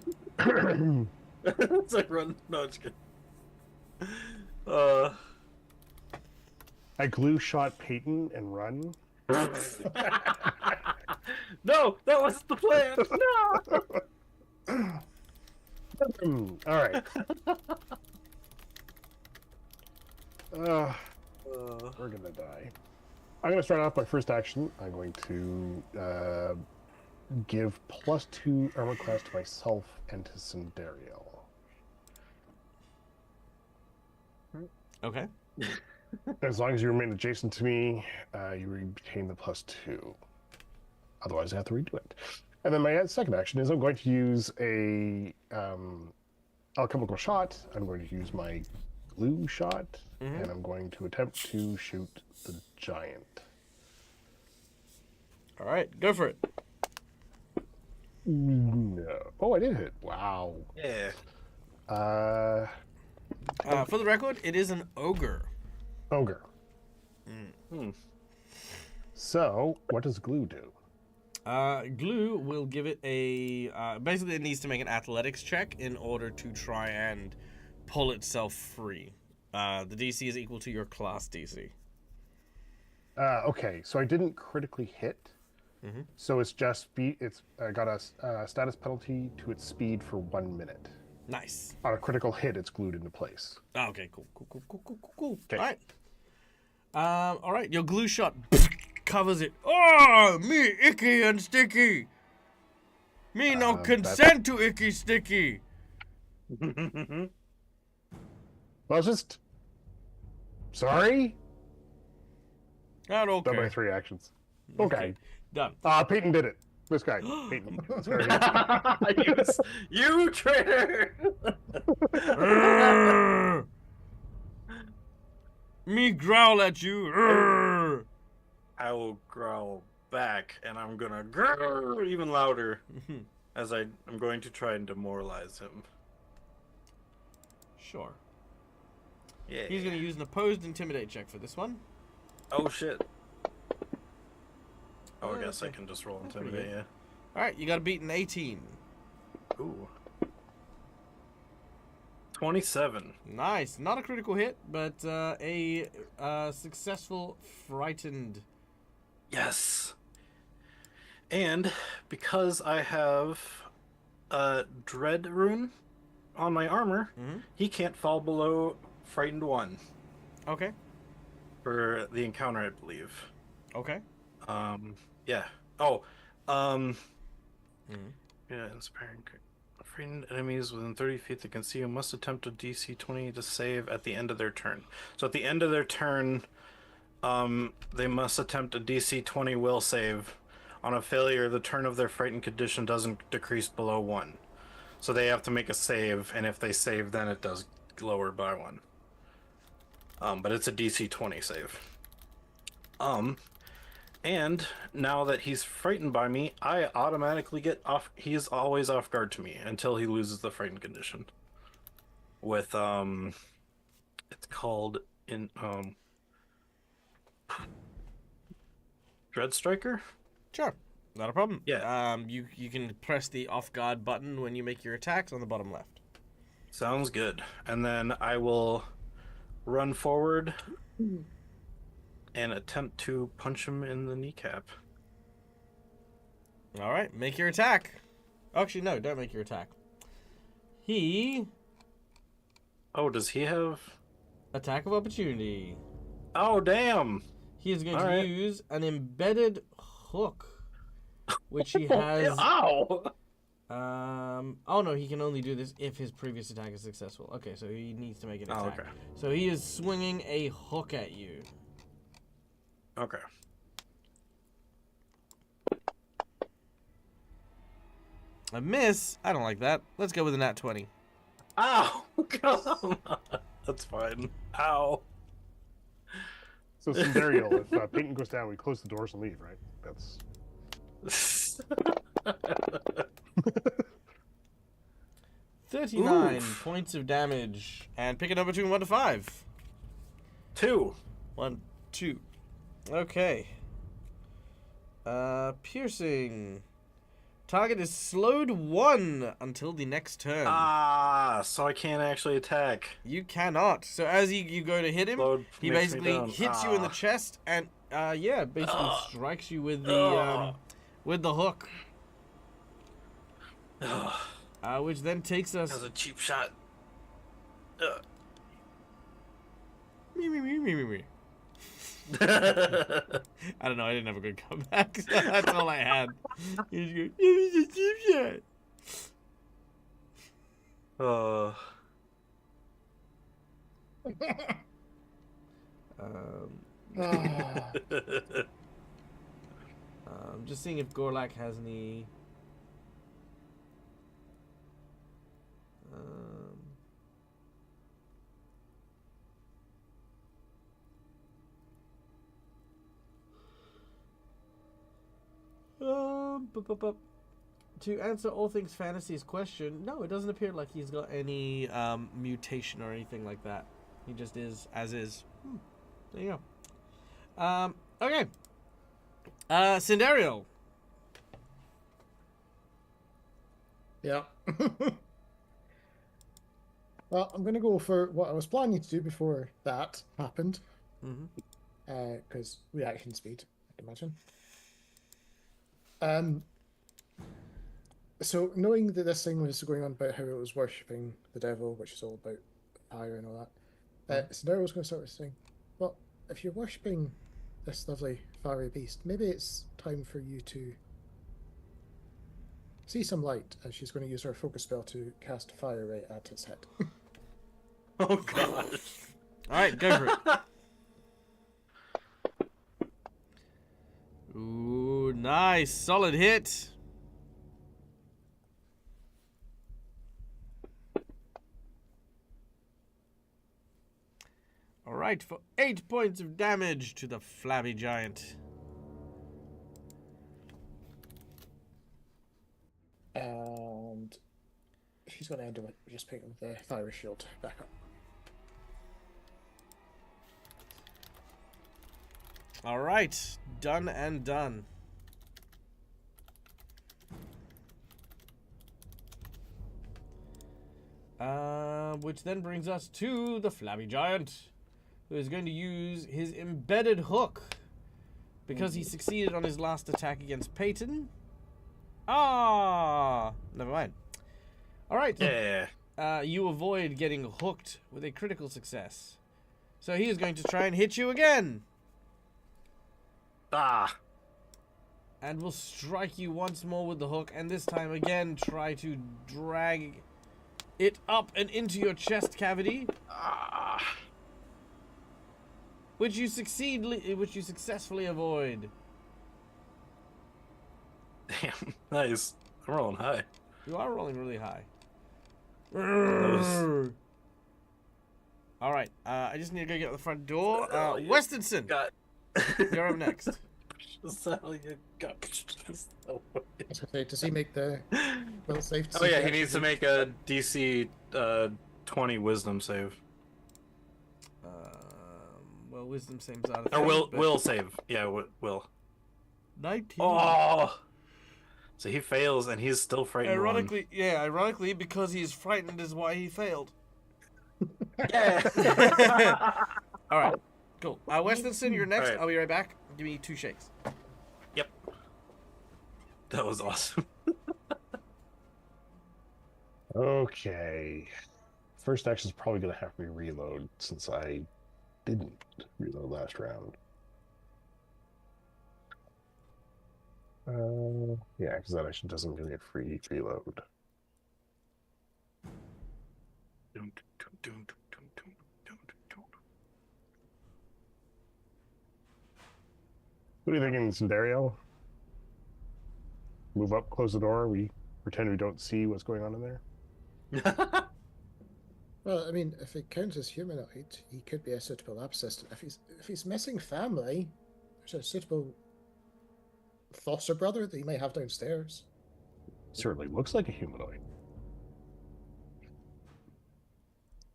It's like run. No, it's good. I glue shot Peyton and run. No, that wasn't the plan. No. All right. We're gonna die. I'm gonna start off my first action. I'm going to give +2 armor class to myself and to Sandariel. Okay. As long as you remain adjacent to me, you retain the +2. Otherwise, I have to redo it. And then my second action is I'm going to use a alchemical shot. I'm going to use my glue shot, and I'm going to attempt to shoot the giant. All right, go for it. No. Oh, I did hit. Wow. Yeah. For the record, it is an ogre. Ogre. So, what does glue do? Glue will give it a... basically, it needs to make an athletics check in order to try and pull itself free. The DC is equal to your class DC. Okay, so I didn't critically hit. So it's just speed. It's got a status penalty to its speed for 1 minute. Nice. On a critical hit, it's glued into place. Oh, okay, cool. Okay. All right, your glue shot covers it. Oh, me icky and sticky. Me no consent to icky sticky. Well, just Sorry? Not Done by okay. 3 actions. Okay. Done. Peyton did it. This guy. Peyton. Sorry. You traitor! Arrgh! Me growl at you. Arrgh! I will growl back, and I'm gonna grrr even louder as I'm going to try and demoralize him. Sure. Yeah. He's going to use an opposed intimidate check for this one. Oh shit. Oh, I guess okay. I can just roll That's pretty intimidate. good. Yeah. All right, you got to beat an 18. Ooh. 27. Nice. Not a critical hit, but a successful frightened. Yes. And because I have a dread rune on my armor, he can't fall below frightened 1 Okay. for the encounter, I believe. Okay. Yeah. Oh, yeah, inspiring. Frightened enemies within 30 feet that can see you must attempt a DC 20 to save at the end of their turn. So at the end of their turn, they must attempt a DC 20 will save. On a failure, the turn of their frightened condition doesn't decrease below 1. So they have to make a save, and if they save, then it does lower by 1. But it's a DC 20 save. And now that he's frightened by me, I automatically get off. He is always off guard to me until he loses the frightened condition. With it's called in Dread Striker. Sure. Not a problem. Yeah. You can press the off guard button when you make your attacks on the bottom left. Sounds good. And then I will run forward and attempt to punch him in the kneecap. All right, make your attack. Actually, no, don't make your attack. He Oh, does he have? attack of opportunity. Oh, damn! He is going All to right. use an embedded hook, which he has. Ow! Oh no, he can only do this if his previous attack is successful. Okay, so he needs to make an attack. Okay. So he is swinging a hook at you. Okay. A miss? I don't like that. Let's go with a nat 20. Ow! Come on. That's fine. Ow. So, Sandariel, if Peyton goes down, we close the doors and leave, right? That's. 39 Oof. points of damage. And pick a number between 1 to 5. 2. 1, 2. Okay. Piercing. Target is slowed 1 until the next turn. So I can't actually attack. You cannot. So as you go to hit him, Slowed he makes me basically down. hits you in the chest and yeah, basically strikes you with the hook. Which then takes us. That was a cheap shot. Me. I don't know. I didn't have a good comeback. So that's all I had. You just go, "It was a cheap shot." Just seeing if Gorlak has any. To answer All Things Fantasy's question, no, it doesn't appear like he's got any mutation or anything like that. He just is as is. There you go. Okay. Cinderio. Yeah. Well, I'm going to go for what I was planning to do before that happened. Because reaction speed, I can imagine. So knowing that this thing was going on about how it was worshipping the devil, which is all about fire and all that, Cinderio was going to start saying, well, if you're worshipping this lovely fiery beast, maybe it's time for you to see some light, as she's going to use her focus spell to cast fire right at its head. Oh, God. All right, go for it. Ooh, nice. Solid hit. All right, for 8 points of damage to the flabby giant. And she's going to end up just picking the fire shield back up. All right, done and done. Which then brings us to the flabby giant, who is going to use his embedded hook because he succeeded on his last attack against Peyton. Ah, never mind. All right. Yeah. You avoid getting hooked with a critical success. So he is going to try and hit you again. Ah. And will strike you once more with the hook, and this time again try to drag it up and into your chest cavity, Ah. which you successfully avoid. Damn. Nice. I'm rolling high. You are rolling really high. was- All right, I just need to go get out the front door. Oh, yeah. Westonson, Got. you're up next. Okay, does he make the will save? Oh yeah, he needs to make a DC 20 Wisdom save. Well, wisdom saves out of Or will but will save. Yeah, will. 19. Oh. So he fails, and he's still frightened. Ironically, because he's frightened is why he failed. Yeah. All right, cool. Westonson, you're next. All right. I'll be right back. Give me 2 shakes. Yep. That was awesome. Okay. First action is probably going to have to be reload since I didn't reload last round. Yeah, because that action doesn't really get free reload. What are you thinking, Cinderio? Move up, close the door. We pretend we don't see what's going on in there. Well, I mean, if it counts as humanoid, he could be a suitable lab assistant. If he's missing family, there's a suitable foster brother that he may have downstairs. Certainly looks like a humanoid.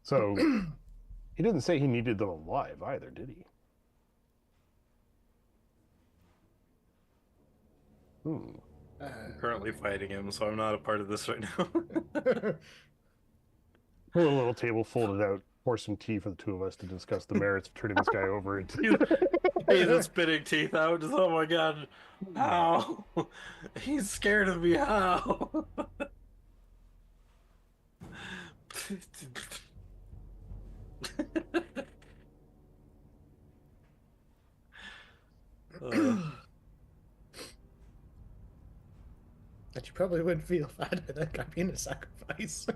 So he didn't say he needed them alive either, did he? I'm currently fighting him, so I'm not a part of this right now. Pull a little table, fold it out, pour some tea for the two of us to discuss the merits of turning this guy over into. He's the spitting teeth out. Just, oh my god. How? He's scared of me. How? But you probably wouldn't feel bad with that guy being a sacrifice.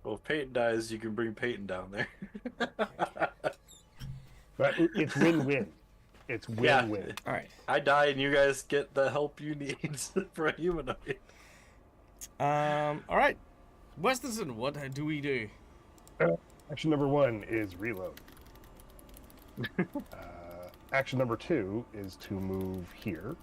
Well, if Peyton dies, you can bring Peyton down there. But it's win-win. It's win-win. Yeah. All right. I die, and you guys get the help you need for a humanoid. All right. Westonson, what do we do? Action number 1 is reload. Action number 2 is to move here.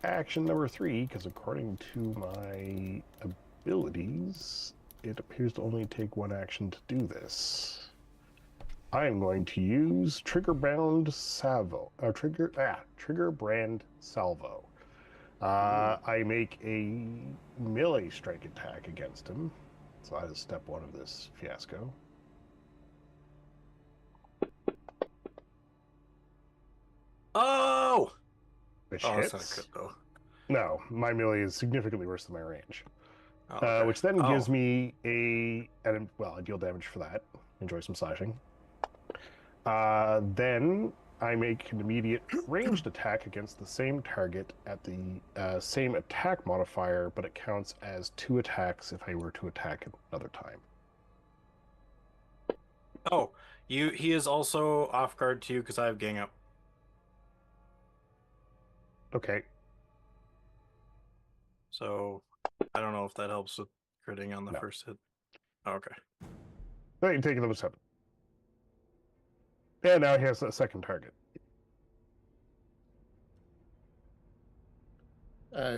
Action number 3, because according to my abilities, it appears to only take 1 action to do this. I am going to use Trigger Brand Salvo. Trigger Brand Salvo. I make a melee strike attack against him. So that is step 1 of this fiasco. Oh! Which Oh, hits. that's not good, though. No, my melee is significantly worse than my range. Oh, okay. Which then gives me I deal damage for that. Enjoy some slashing. Then I make an immediate ranged attack against the same target at the same attack modifier, but it counts as 2 attacks if I were to attack another time. Oh, He is also off guard to you because I have gang up. Okay. So I don't know if that helps with critting on the No. first hit. Oh, okay. No, you take another 7. And now he has a second target.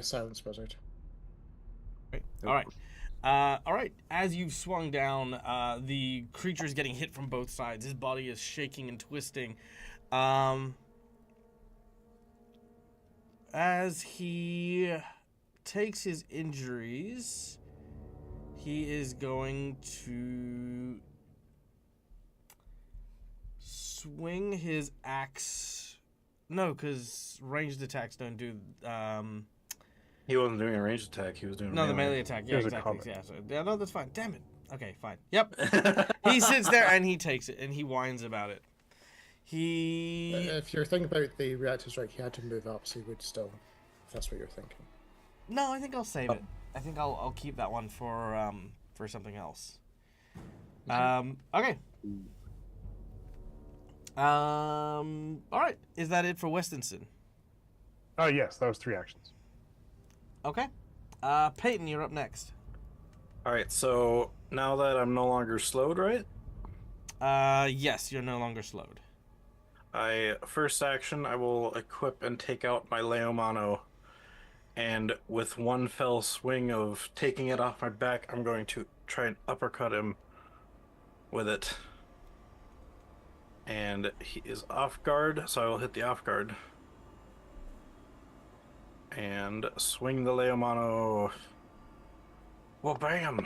Silence buzzard. Right. All right. As you've swung down, the creature is getting hit from both sides. His body is shaking and twisting. As he takes his injuries, he is going to swing his axe. No, because ranged attacks don't do. He wasn't doing a ranged attack. He was doing No, the melee attack. Yeah, There's a exactly. comment. Yeah, so, yeah, no, that's fine. Damn it. Okay, fine. Yep. He sits there and he takes it and he whines about it. He. If you're thinking about the reactor strike, he had to move up, so he would still. If that's what you're thinking. No, I think I'll save it. I think I'll keep that one for something else. Okay. All right. Is that it for Westinson? Oh, yes, that was 3 actions. Okay. Peyton, you're up next. All right. So now that I'm no longer slowed, right? Yes, you're no longer slowed. First action, I will equip and take out my Leomano, and with one fell swing of taking it off my back, I'm going to try and uppercut him with it. And he is off guard, so I will hit the off guard. And swing the Leomano. Well, bam!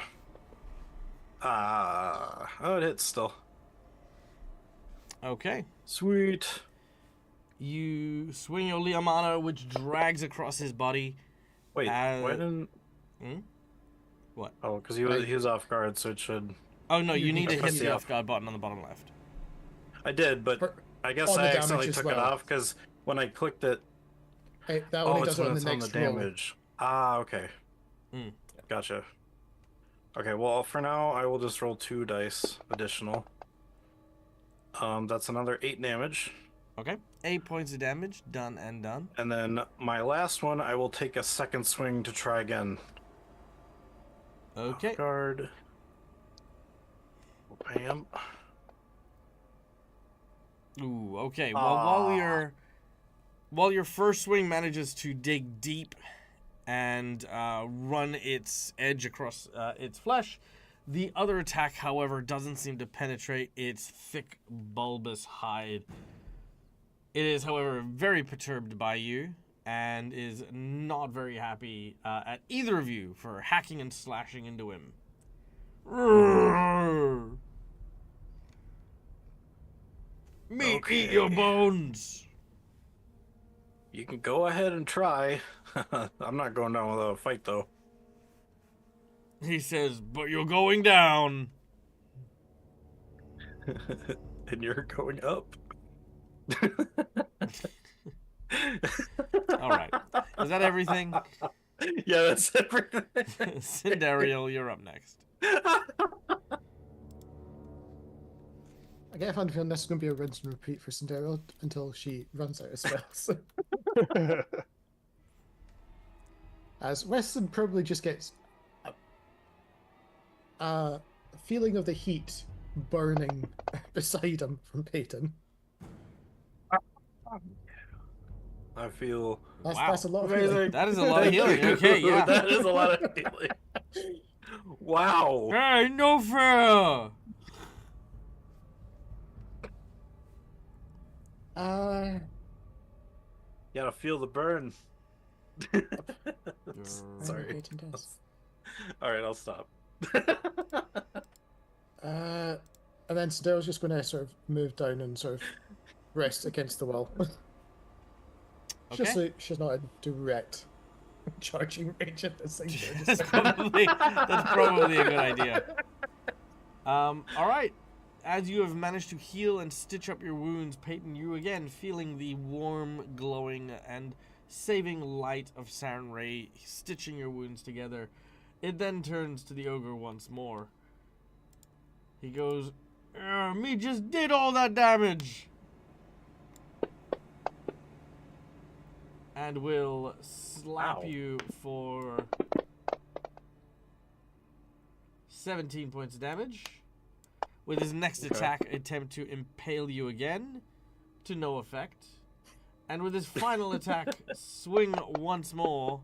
Oh, it hits still. Okay. Sweet. You swing your Leomano, which drags across his body. Wait, why didn't... What? Oh, because he was off guard, so it should... Oh, no, you need to hit press the the off guard button on the bottom left. I did, but I guess on I the accidentally damage as took it well. off, because when I clicked it... Hey, that Oh, only it's does it when on it's the on the next roll. damage. Ah, okay. Gotcha. Okay, well, for now, I will just roll 2 dice additional. That's another 8 damage. Okay. 8 points of damage. Done and done. And then my last one, I will take a second swing to try again. Okay. Off guard. Bam. Ooh, okay. Well, while your first swing manages to dig deep and run its edge across its flesh, the other attack, however, doesn't seem to penetrate its thick, bulbous hide. It is, however, very perturbed by you and is not very happy at either of you for hacking and slashing into him. Meat, eat your bones. You can go ahead and try. I'm not going down without a fight, though. He says, but you're going down. And you're going up. All right. Is that everything? Yeah, that's everything. Cinderial, you're up next. I get a funny feeling this is going to be a rinse and repeat for Cinderella until she runs out of spells. As Weston probably just gets a feeling of the heat burning beside him from Peyton. I feel... That's a lot of Amazing. healing. That is a lot of healing. Okay, yeah. That is a lot of healing. Wow. Hey, no fair. You gotta feel the burn. Sorry. Peyton does. Alright, I'll stop. And then Cinderella's just going to sort of move down and sort of rest against the wall. Just so she's not in direct charging range at this thing. That's probably a good idea. All right. As you have managed to heal and stitch up your wounds, Peyton, you again feeling the warm, glowing, and saving light of Sarin Ray stitching your wounds together. It then turns to the ogre once more. He goes, Me just did all that damage. And will slap you for 17 points of damage. With his next attack, attempt to impale you again, to no effect. And with his final attack, swing once more.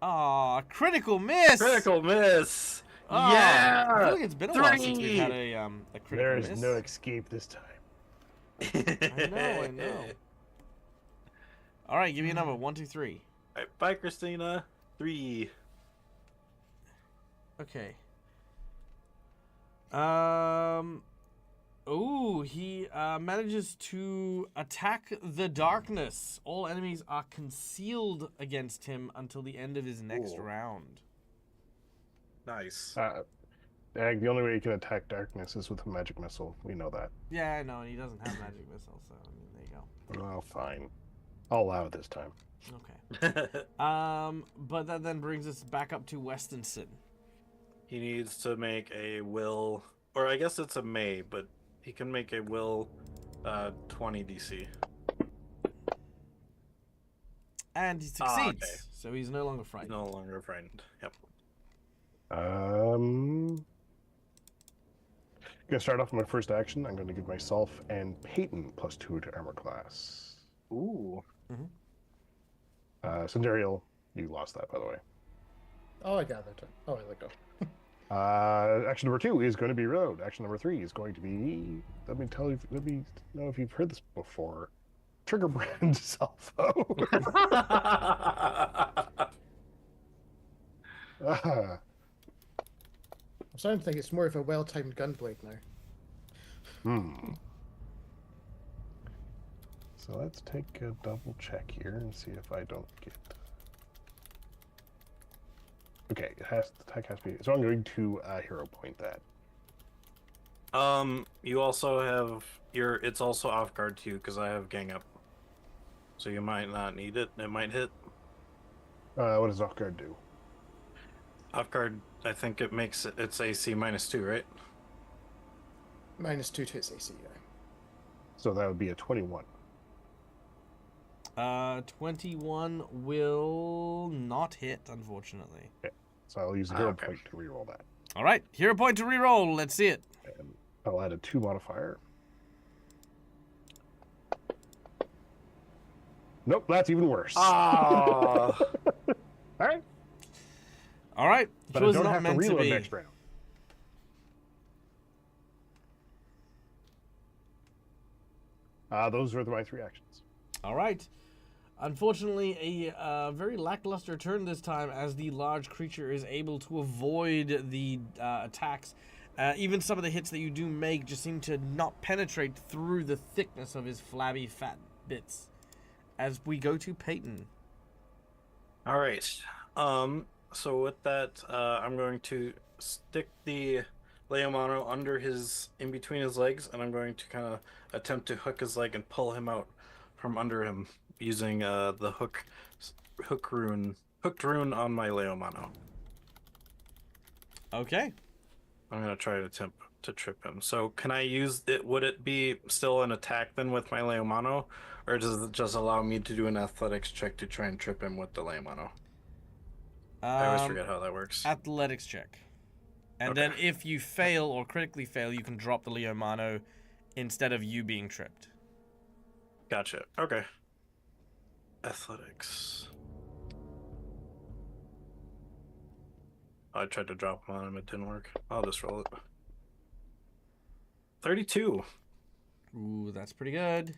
Ah, critical miss! Critical miss! Ah, Yeah! I feel like it's been a while since we've had a critical There miss. is no escape this time. I know. All right, give me a number. 1, 2, 3. All right, bye, Christina. 3. Okay. Ooh, he manages to attack the darkness. All enemies are concealed against him until the end of his next round. Nice. Ag, the only way you can attack darkness is with a magic missile. We know that. Yeah, I know, and he doesn't have magic missile, so I mean, there you go. Well, fine. I'll allow it this time. Okay. But that then brings us back up to Westonson. He needs to make a will, or I guess it's a may, but he can make a will 20 DC. And he succeeds, okay. so he's no longer He's frightened. no longer frightened. Yep. Gonna start off with my first action. I'm going to give myself and Peyton +2 to armor class. Ooh. Sandariel, you lost that, by the way. Oh, I gathered it. Oh, I let go. Action number 2 is going to be reload. Action number 3 is going to be. Let me know if you've heard this before. Trigger brand Salvo. I'm starting to think it's more of a well-timed gunblade now. So let's take a double check here and see if I don't get. Okay, attack has to be. So I'm going to hero point that. You also have it's also off guard too, because I have gang up. So you might not need it. It might hit. What does off guard do? Off guard, I think it makes it's AC -2, right? -2 to its AC, yeah. So that would be a 21. 21 will not hit, unfortunately. Okay. So I'll use a hero point to reroll that. All right, hero point to reroll. Let's see it. And I'll add a 2 modifier. Nope, that's even worse. Oh. All right. All right, But it was I don't not have to meant to reload be. next round. Those are my 3 actions. All right. Unfortunately, a very lackluster turn this time, as the large creature is able to avoid the attacks. Even some of the hits that you do make just seem to not penetrate through the thickness of his flabby fat bits. As we go to Peyton. All right. So with that, I'm going to stick the Leomano in between his legs, and I'm going to kind of attempt to hook his leg and pull him out from under him using the hooked rune on my Leomano. Okay. I'm gonna try to attempt to trip him. So can I use it? Would it be still an attack then with my Leomano, or does it just allow me to do an athletics check to try and trip him with the Leomano? I always forget how that works. Athletics check. And then if you fail or critically fail, you can drop the Leomano instead of you being tripped. Gotcha. Okay. Athletics. I tried to drop him on him, it didn't work. I'll just roll it. 32. Ooh, that's pretty good.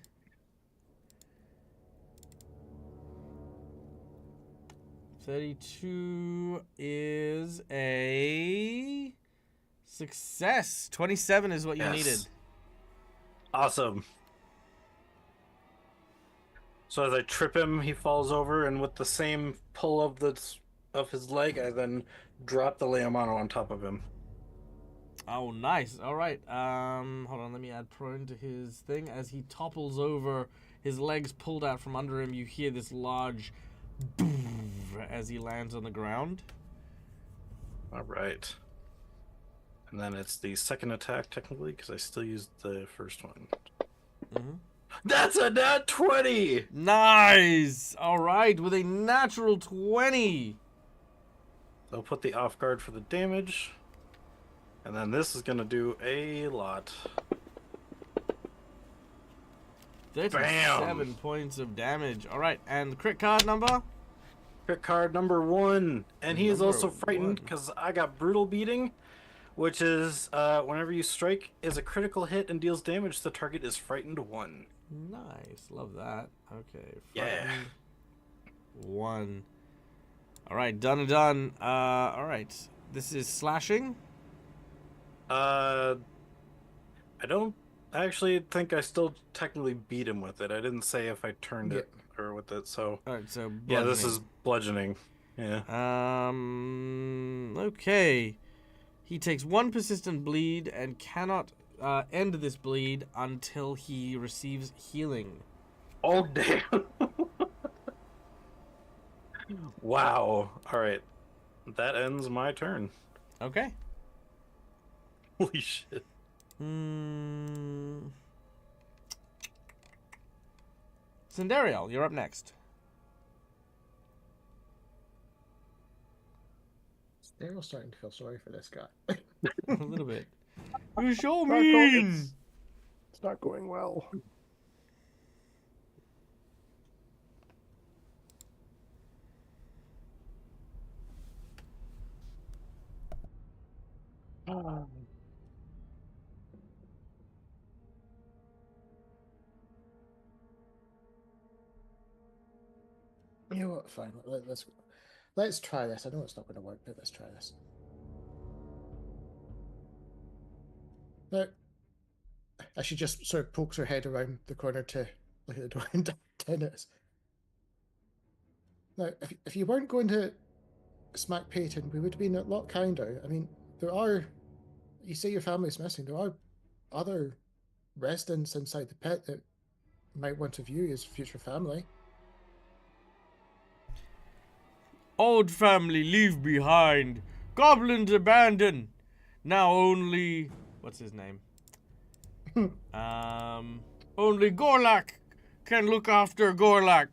$32 is a success. 27 is what you needed. Awesome. So as I trip him, he falls over, and with the same pull of his leg, I then drop the Leomano on top of him. Oh, nice. All right. Hold on. Let me add prone to his thing. As he topples over, his legs pulled out from under him, you hear this large boom as he lands on the ground. All right. And then it's the second attack, technically, because I still used the first one. Mhm. That's a nat 20! Nice! All right, with a natural 20. I'll put the off guard for the damage. And then this is going to do a lot. 37 points of damage. All right, and the crit card number? Crit card number 1. And he is Number also frightened 1. because I got brutal beating, which is whenever you strike is a critical hit and deals damage, the target is frightened 1. Nice, love that. Okay, Yeah. frightened 1. All right, done and done. All right, this is slashing. I don't actually think I still technically beat him with it. I didn't say if I turned it or with it, so All right, so yeah, this is bludgeoning. Yeah. Okay. He takes 1 persistent bleed and cannot end this bleed until he receives healing. Oh damn. Wow. All right. That ends my turn. Okay. Holy shit. Sindariel, you're up next. They're all starting to feel sorry for this guy. A little bit. You're so It's not mean. it's not going well. You know what? Fine. Let's try this. I know it's not going to work, but let's try this. Now, as she just sort of pokes her head around the corner to look at the door and Dennis. Now, if you weren't going to smack Peyton, we would have been a lot kinder. I mean, you say your family's missing. There are other residents inside the pit that might want to view you as future family. Old family leave behind. Goblins abandon. Now only... What's his name? Only Gorlak can look after Gorlak.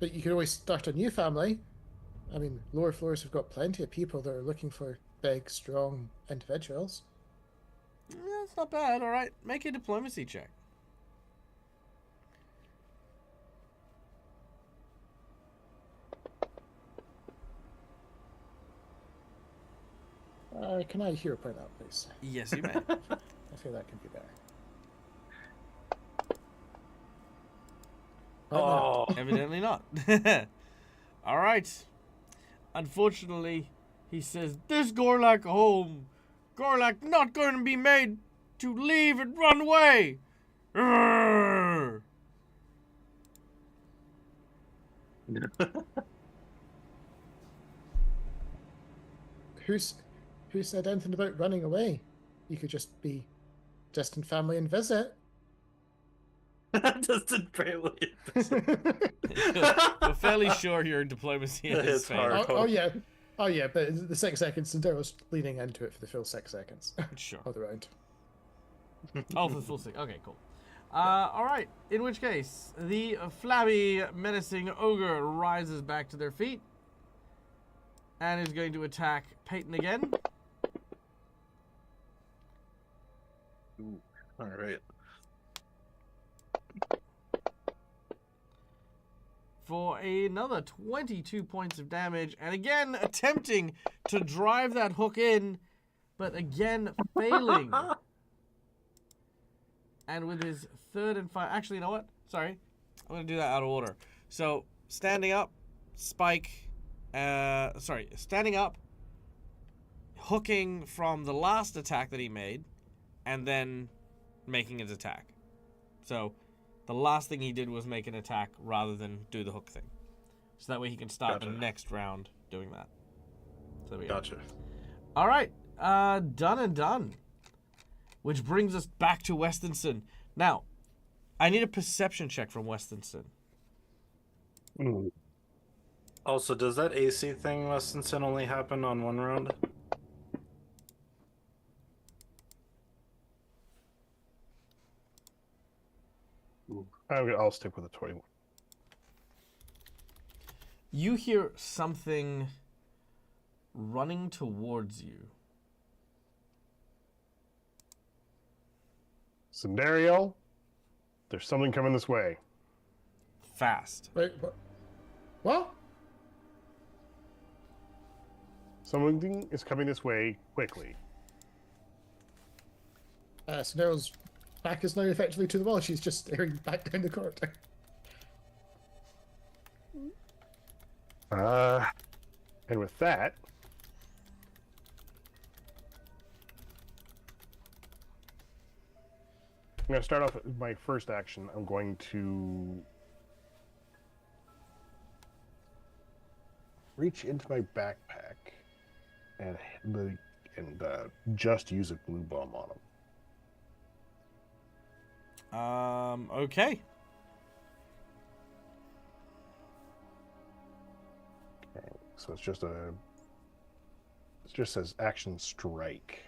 But you could always start a new family. I mean, lower floors have got plenty of people that are looking for big, strong individuals. That's not bad, all right. Make a diplomacy check. Can I hero point out, please? Yes, you may. I feel that can be better. Oh. Evidently not. All right. Unfortunately, he says, this Gorlak home. Gorlak not going to be made to leave and run away. Urgh. Who said anything about running away? You could just be distant family and visit. Distant family. We're fairly sure your diplomacy is It's hard. Oh yeah. Oh yeah, but the 6 seconds, Sandero's leaning into it for the full 6 seconds. Sure. Of the round. Oh, for the full 6. Okay, cool. All right. In which case, the flabby, menacing ogre rises back to their feet and is going to attack Peyton again. All right. For another 22 points of damage, and again attempting to drive that hook in, but again failing. And with his third and final, actually, you know what? Sorry, I'm gonna do that out of order. So standing up, spike. Standing up, hooking from the last attack that he made, and then making his attack. So the last thing he did was make an attack rather than do the hook thing. So that way he can start the next round doing that. So there we go. Gotcha. All right, done and done. Which brings us back to Westonson. Now, I need a perception check from Westonson. Also, does that AC thing less than 10 only happen on one round? I'll stick with the 21. You hear something running towards you. Sandariel, there's something coming this way. Fast. Wait, what? What? Something is coming this way quickly. Snell's back is now effectively to the wall. She's just staring back down the corridor. And with that, I'm going to start off with my first action. I'm going to reach into my backpack and just use a glue bomb on him. Okay. Okay, so it just says action strike.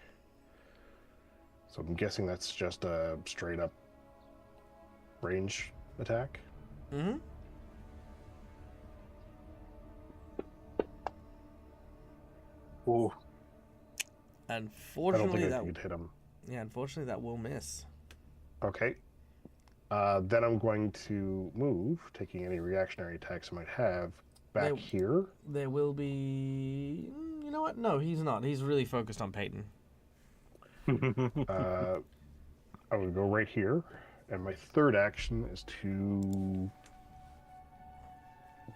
So I'm guessing that's just a straight up range attack. Mm-hmm. Ooh. Unfortunately, I don't think I could hit him. Yeah, unfortunately, that will miss. Okay. Then I'm going to move, taking any reactionary attacks I might have, back here. There will be... You know what? No, he's not. He's really focused on Peyton. I'm going to go right here. And my third action is to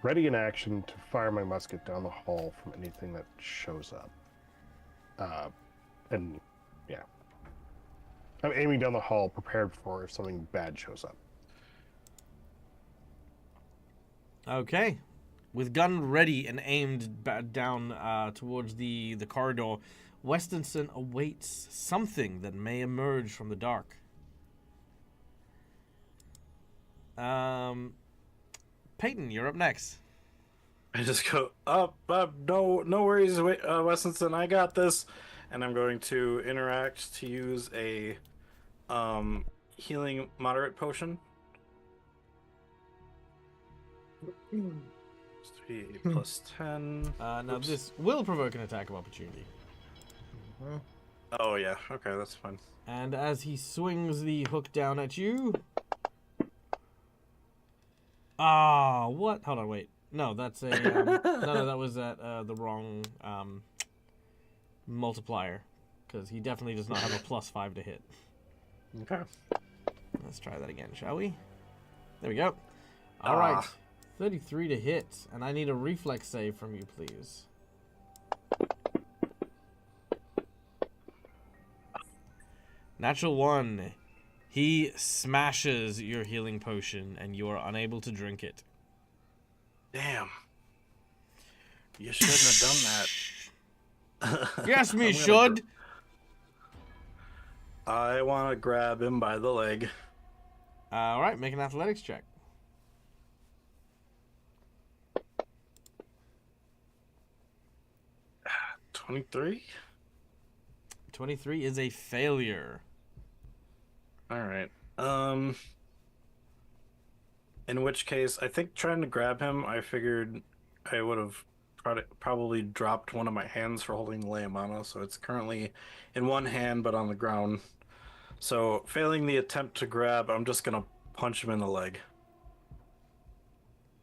ready an action to fire my musket down the hall from anything that shows up. And yeah. I'm aiming down the hall, prepared for if something bad shows up. Okay. With gun ready and aimed down towards the corridor, Westonson awaits something that may emerge from the dark. Peyton, you're up next. I just go up, no worries, Westonson, I got this, and I'm going to interact to use a healing moderate potion. 3 plus 10. Now Oops. this will provoke an attack of opportunity. Oh yeah, okay, that's fine. And as he swings the hook down at you... Ah, what? Hold on, wait. No, that's a... no, that was at the wrong multiplier. Because he definitely does not have a +5 to hit. Okay. Let's try that again, shall we? There we go. All right. 33 to hit. And I need a reflex save from you, please. Natural 1. He smashes your healing potion, and you are unable to drink it. Damn. You shouldn't have done that. Yes, me should. I want to grab him by the leg. All right, make an athletics check. 23? 23 is a failure. All right. In which case, I think trying to grab him, I figured I would have probably dropped one of my hands for holding the Layamana, so it's currently in one hand but on the ground. So, failing the attempt to grab, I'm just gonna punch him in the leg.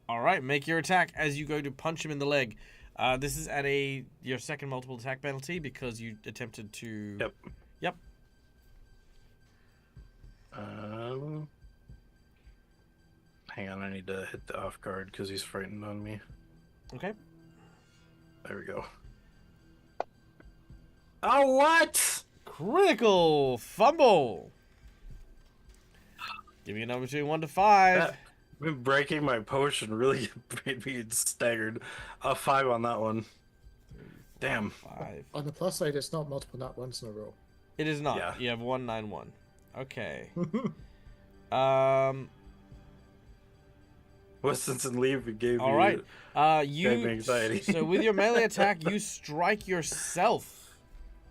All right, make your attack as you go to punch him in the leg. This is at your second multiple attack penalty because you attempted to... Yep. Yep. Hang on, I need to hit the off guard because he's frightened on me. Okay. There we go. Oh, what? Critical fumble. Give me a number between 1 to 5. Breaking my potion really made me staggered. A 5 on that one. Damn. 5. On the plus side, it's not multiple nat ones in a row. It is not. Yeah. You have 191. Okay. Since and leave, it gave All me right. gave me anxiety. So with your melee attack, you strike yourself.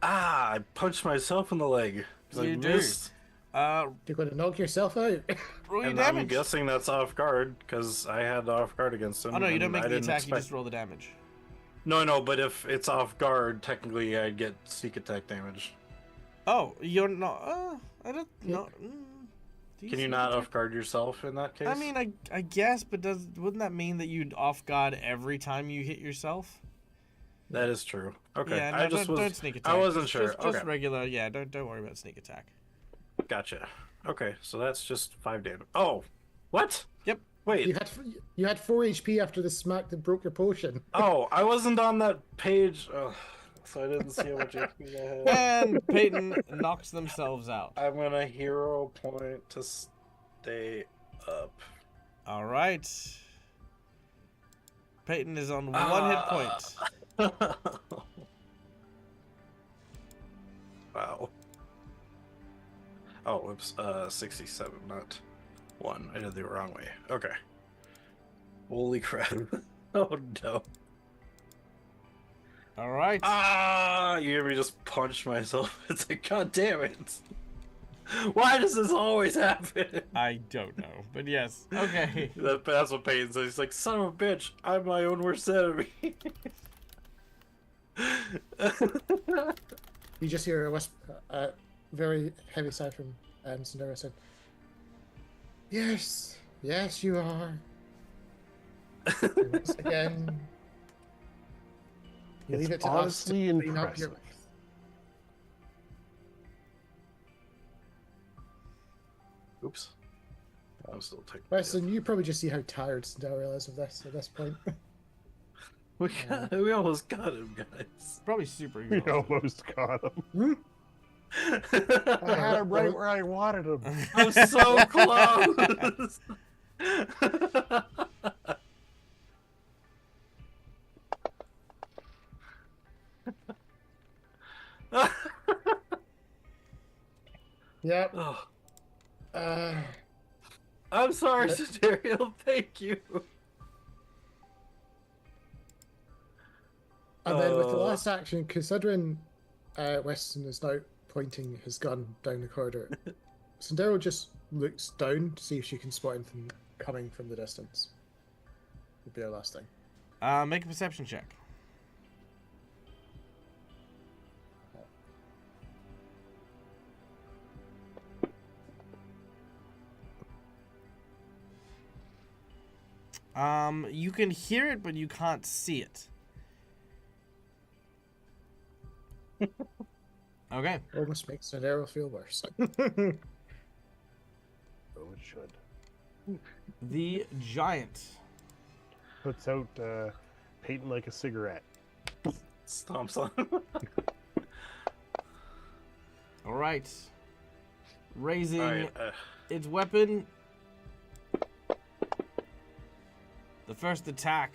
I punched myself in the leg because I You do. missed. You're going to knock yourself out. Roll your And damage. I'm guessing that's off guard because I had off guard against him. Oh no, you don't and make I the didn't attack. You expect- just roll the damage. No, but if it's off guard, technically I'd get sneak attack damage. Oh, you're not. I don't Yep. know. Do Can you sneak not attack? off guard yourself in that case? I mean, I guess, but wouldn't that mean that you'd off guard every time you hit yourself? that is true. Okay, Yeah, no, I just don't sneak attack. I wasn't Just- sure. Just okay, regular. Yeah, don't worry about sneak attack. gotcha. Okay, so that's just 5 damage. Oh, what? Yep. Wait. You had 4 HP after the smack that broke your potion. Oh, I wasn't on that page, so I didn't see how much HP I had. And Peyton knocks themselves out. I'm gonna hero point to stay up. All right. Peyton is on 1 hit point. Wow. Oh, whoops. 67, not 1. I did the wrong way. Okay. Holy crap. Oh no. All right. You hear me just punch myself? It's like, god damn it. Why does this always happen? I don't know, but yes. Okay. That's what Peyton says. He's like, son of a bitch, I'm my own worst enemy. You just hear a very heavy sigh from Sandera said, Yes, you are. And once again, you leave it It's to us to honestly clean up your impressive. life. Oops. I'm still taking. Weston, you probably just see how tired Sandera is of this at this point. We almost got him, guys. Probably super We exhausted. almost got him. Hmm? I had him right where I wanted him. I'm so close. Yep. Oh, Uh, I'm sorry, Sidereal. Thank you. and then with the last action, considering Weston is now pointing his gun down the corridor, Sandero just looks down to see if she can spot anything coming from the distance. Would be our last thing. Make a perception check. You can hear it, but you can't see it. Okay. Almost makes Sandero feel worse. Oh, it should. The giant. Puts out Peyton like a cigarette. Stomps on. All right. Raising Alright, its weapon. The first attack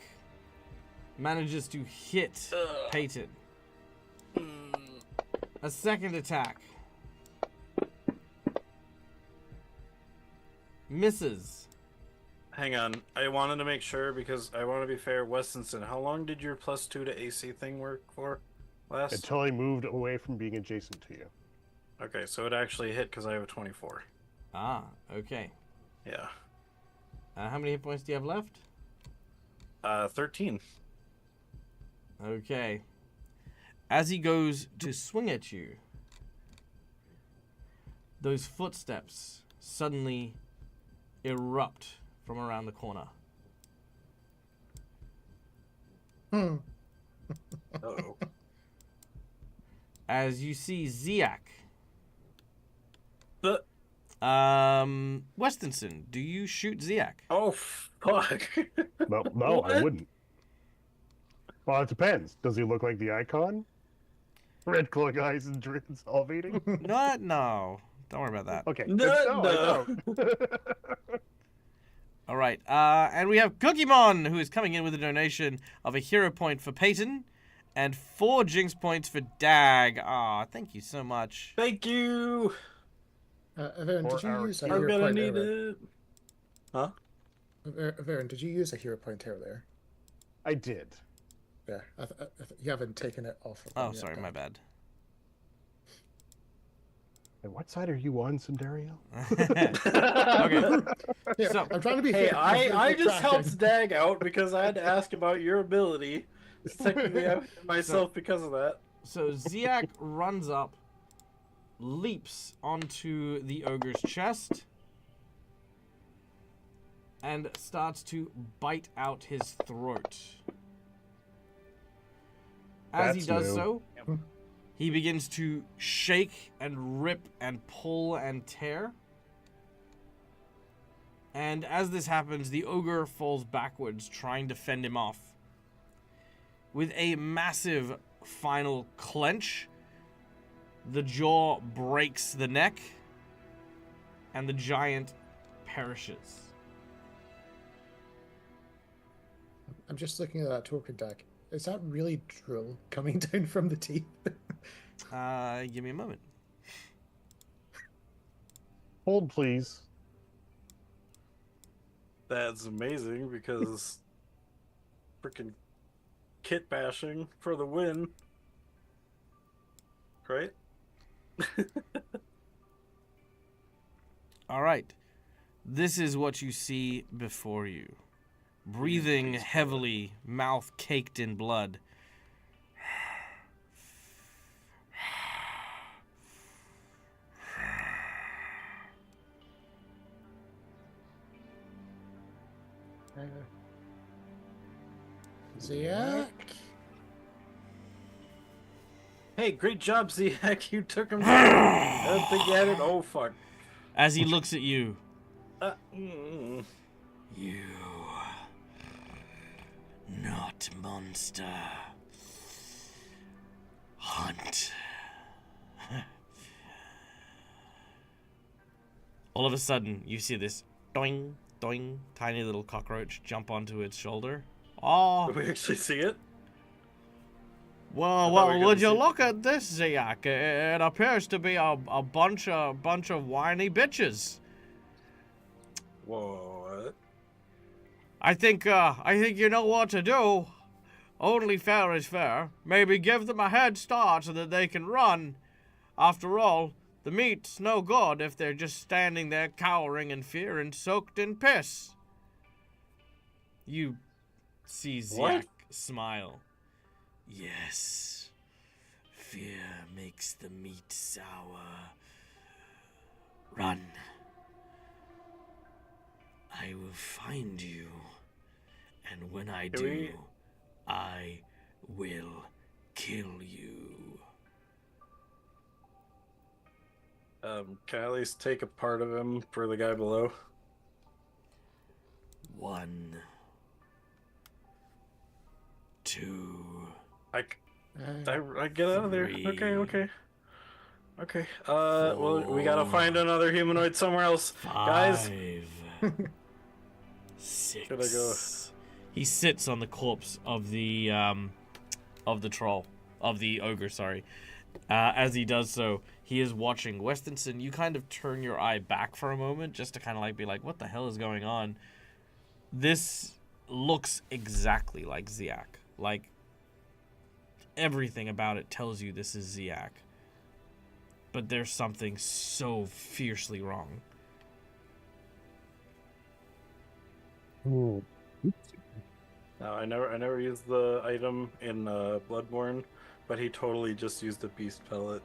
manages to hit Peyton. A second attack misses. hang on. I wanted to make sure because I want to be fair. Westonson, how long did your +2 to AC thing work for last? Until I moved away from being adjacent to you. Okay, so it actually hit because I have a 24. Ah, okay. Yeah. How many hit points do you have left? 13. Okay. As he goes to swing at you, those footsteps suddenly erupt from around the corner. Uh-oh. As you see Ziak. The- Westonson, do you shoot Ziak? Oh, fuck. No, I What? wouldn't. Well, it depends. Does he look like the icon? Red glowing eyes and dreads elevating? No. Don't worry about that. Okay. No. I don't. All right. And we have Cookiemon, who is coming in with a donation of a hero point for Peyton and 4 Jinx points for Dag. Ah, thank you so much. Thank you. Evan, did you Or use our a I'm hero gonna point need earlier? it. Huh? Varen, did you use a hero point earlier? I did. Yeah, you haven't taken it off. Of Oh, them yet, sorry, Dan. my bad. And what side are you on, Sundario? Okay. Yeah, So- I'm trying to be. Hey, fair. I just Tracking. helped Dag out because I had to ask about your ability. Technically, I hit myself because of that. So Ziak runs up, leaps onto the ogre's chest, and starts to bite out his throat. As he That's does new. so, he begins to shake and rip and pull and tear. And as this happens, the ogre falls backwards, trying to fend him off. With a massive final clench, the jaw breaks the neck, and the giant perishes. I'm just looking at that token deck. Is that really drool coming down from the teeth? Give me a moment. Hold, please. That's amazing because freaking kit bashing for the win. Right? All right. This is what you see before you. Breathing heavily, mouth caked in blood. Ziak? Hey, great job, Ziak. You took him down. I don't think you had it. Oh, fuck. As he looks at you. Mm. You. Not monster. Hunt. All of a sudden, you see this doing, doing, tiny little cockroach jump onto its shoulder. Oh, Did we actually see it? well, thought we were would gonna you see- look at this, Ziak? It appears to be a bunch of whiny bitches. What? I think you know what to do. Only fair is fair. Maybe give them a head start so that they can run. After all, the meat's no good if they're just standing there cowering in fear and soaked in piss. You see Ziak What? smile. Yes. Fear makes the meat sour. Run. I will find you. And when I Can do, we- I will kill you. Can I at least take a part of him for the guy below? 1, 2, I get out of there. Three. Okay. Well, we gotta find another humanoid somewhere else. 5, Guys. 6. Should I go? He sits on the corpse of the troll, of the ogre. Sorry. As he does so, he is watching. Westonson, you kind of turn your eye back for a moment, just to kind of like be like, "What the hell is going on?" This looks exactly like Ziak. Like everything about it tells you this is Ziak. But there's something so fiercely wrong. Ooh. No, I never used the item in Bloodborne, but he totally just used a beast pellet.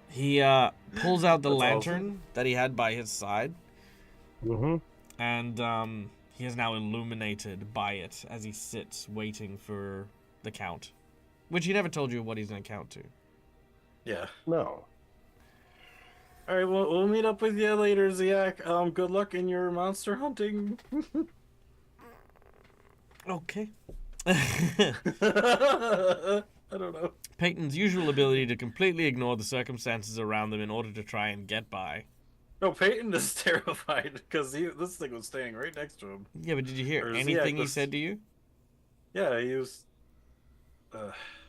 He pulls out the That's lantern awesome. that he had by his side, Mm-hmm. and he is now illuminated by it as he sits waiting for the count, which he never told you what he's going to count to. Yeah. No. All right, we'll meet up with you later, Ziak. Good luck in your monster hunting. Okay. I don't know. Peyton's usual ability to completely ignore the circumstances around them in order to try and get by. No, Peyton is terrified because this thing was staying right next to him. Yeah, but did you hear Or anything Ziak he was- said to you? Yeah, he was.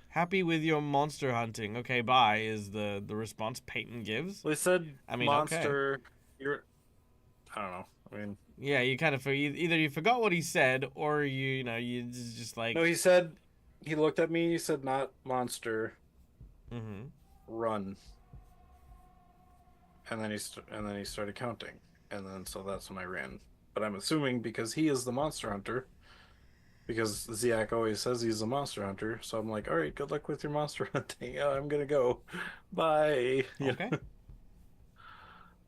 Happy with your monster hunting. Okay, bye, is the response Peyton gives. Well, he said I mean, monster. You're. I don't know. I mean, Yeah, you kind of either you forgot what he said, or you just like. No, he said, he looked at me. He said, "Not monster, Mm-hmm. run." And then he started counting, and then so that's when I ran. But I'm assuming because he is the monster hunter, because Ziak always says he's a monster hunter. So I'm like, all right, good luck with your monster hunting. I'm gonna go. Bye. Okay.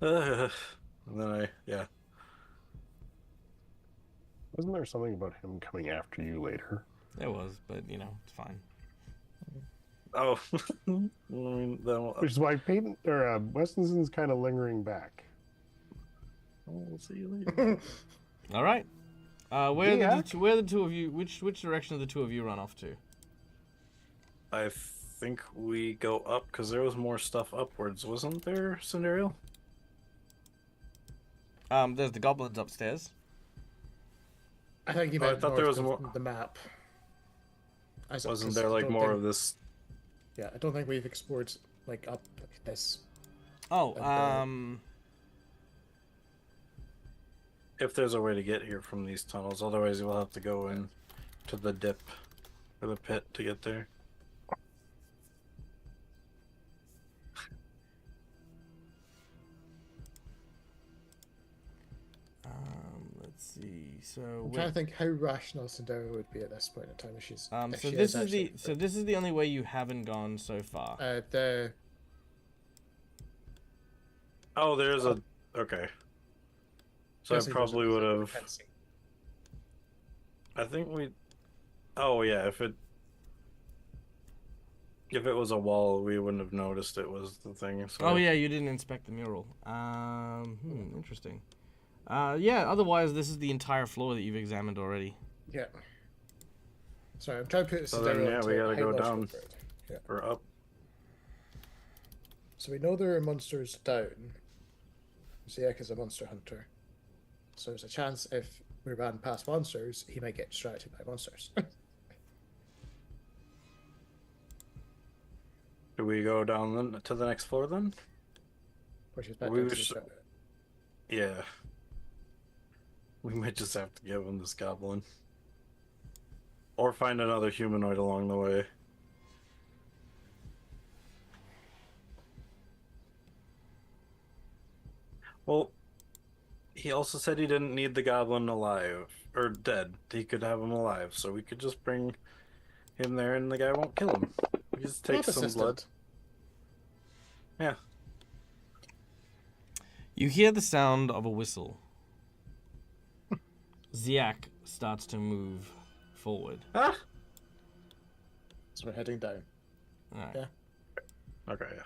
And then yeah. Wasn't there something about him coming after you later? It was, but it's fine. Oh, I mean, Which is why Peyton or Westonson's kind of lingering back. we'll see you later. All right. Where Yeah. the two of you? Which direction do the two of you run off to? I think we go up because there was more stuff upwards, wasn't there, Scenario? There's the goblins upstairs. I think you Oh, I meant thought there north was of more- the map. Wasn't there like more of this? Yeah, I don't think we've explored like up like this. Oh, If there's a way to get here from these tunnels, otherwise we'll have to go in to the dip or the pit to get there. let's see. So I'm trying to think how rational Sindera would be at this point in time. If she's if so she this is actually, this is the only way you haven't gone so far. the Oh, there's a okay. So I guessing there's a probably would reason we have. can't see. I think we. Oh yeah, if it was a wall, we wouldn't have noticed it was the thing. So. Oh yeah, you didn't inspect the mural. Interesting. Yeah. Otherwise, this is the entire floor that you've examined already. Yeah. Sorry, I'm trying to put So then, Sindera yeah, into we gotta how go logical down. for it. Yeah. Or up. So we know there are monsters down. Ziek is a monster hunter. So there's a chance if we ran past monsters, he might get distracted by monsters. Do we go down then to the next floor then? Which is better. We were Yeah. We might just have to give him this goblin. Or find another humanoid along the way. Well, he also said he didn't need the goblin alive. Or dead. He could have him alive. So we could just bring him there and the guy won't kill him. He just takes some blood. Yeah. You hear the sound of a whistle. Ziak starts to move forward. Ah! So we're heading down. All right. Yeah. Okay, yeah.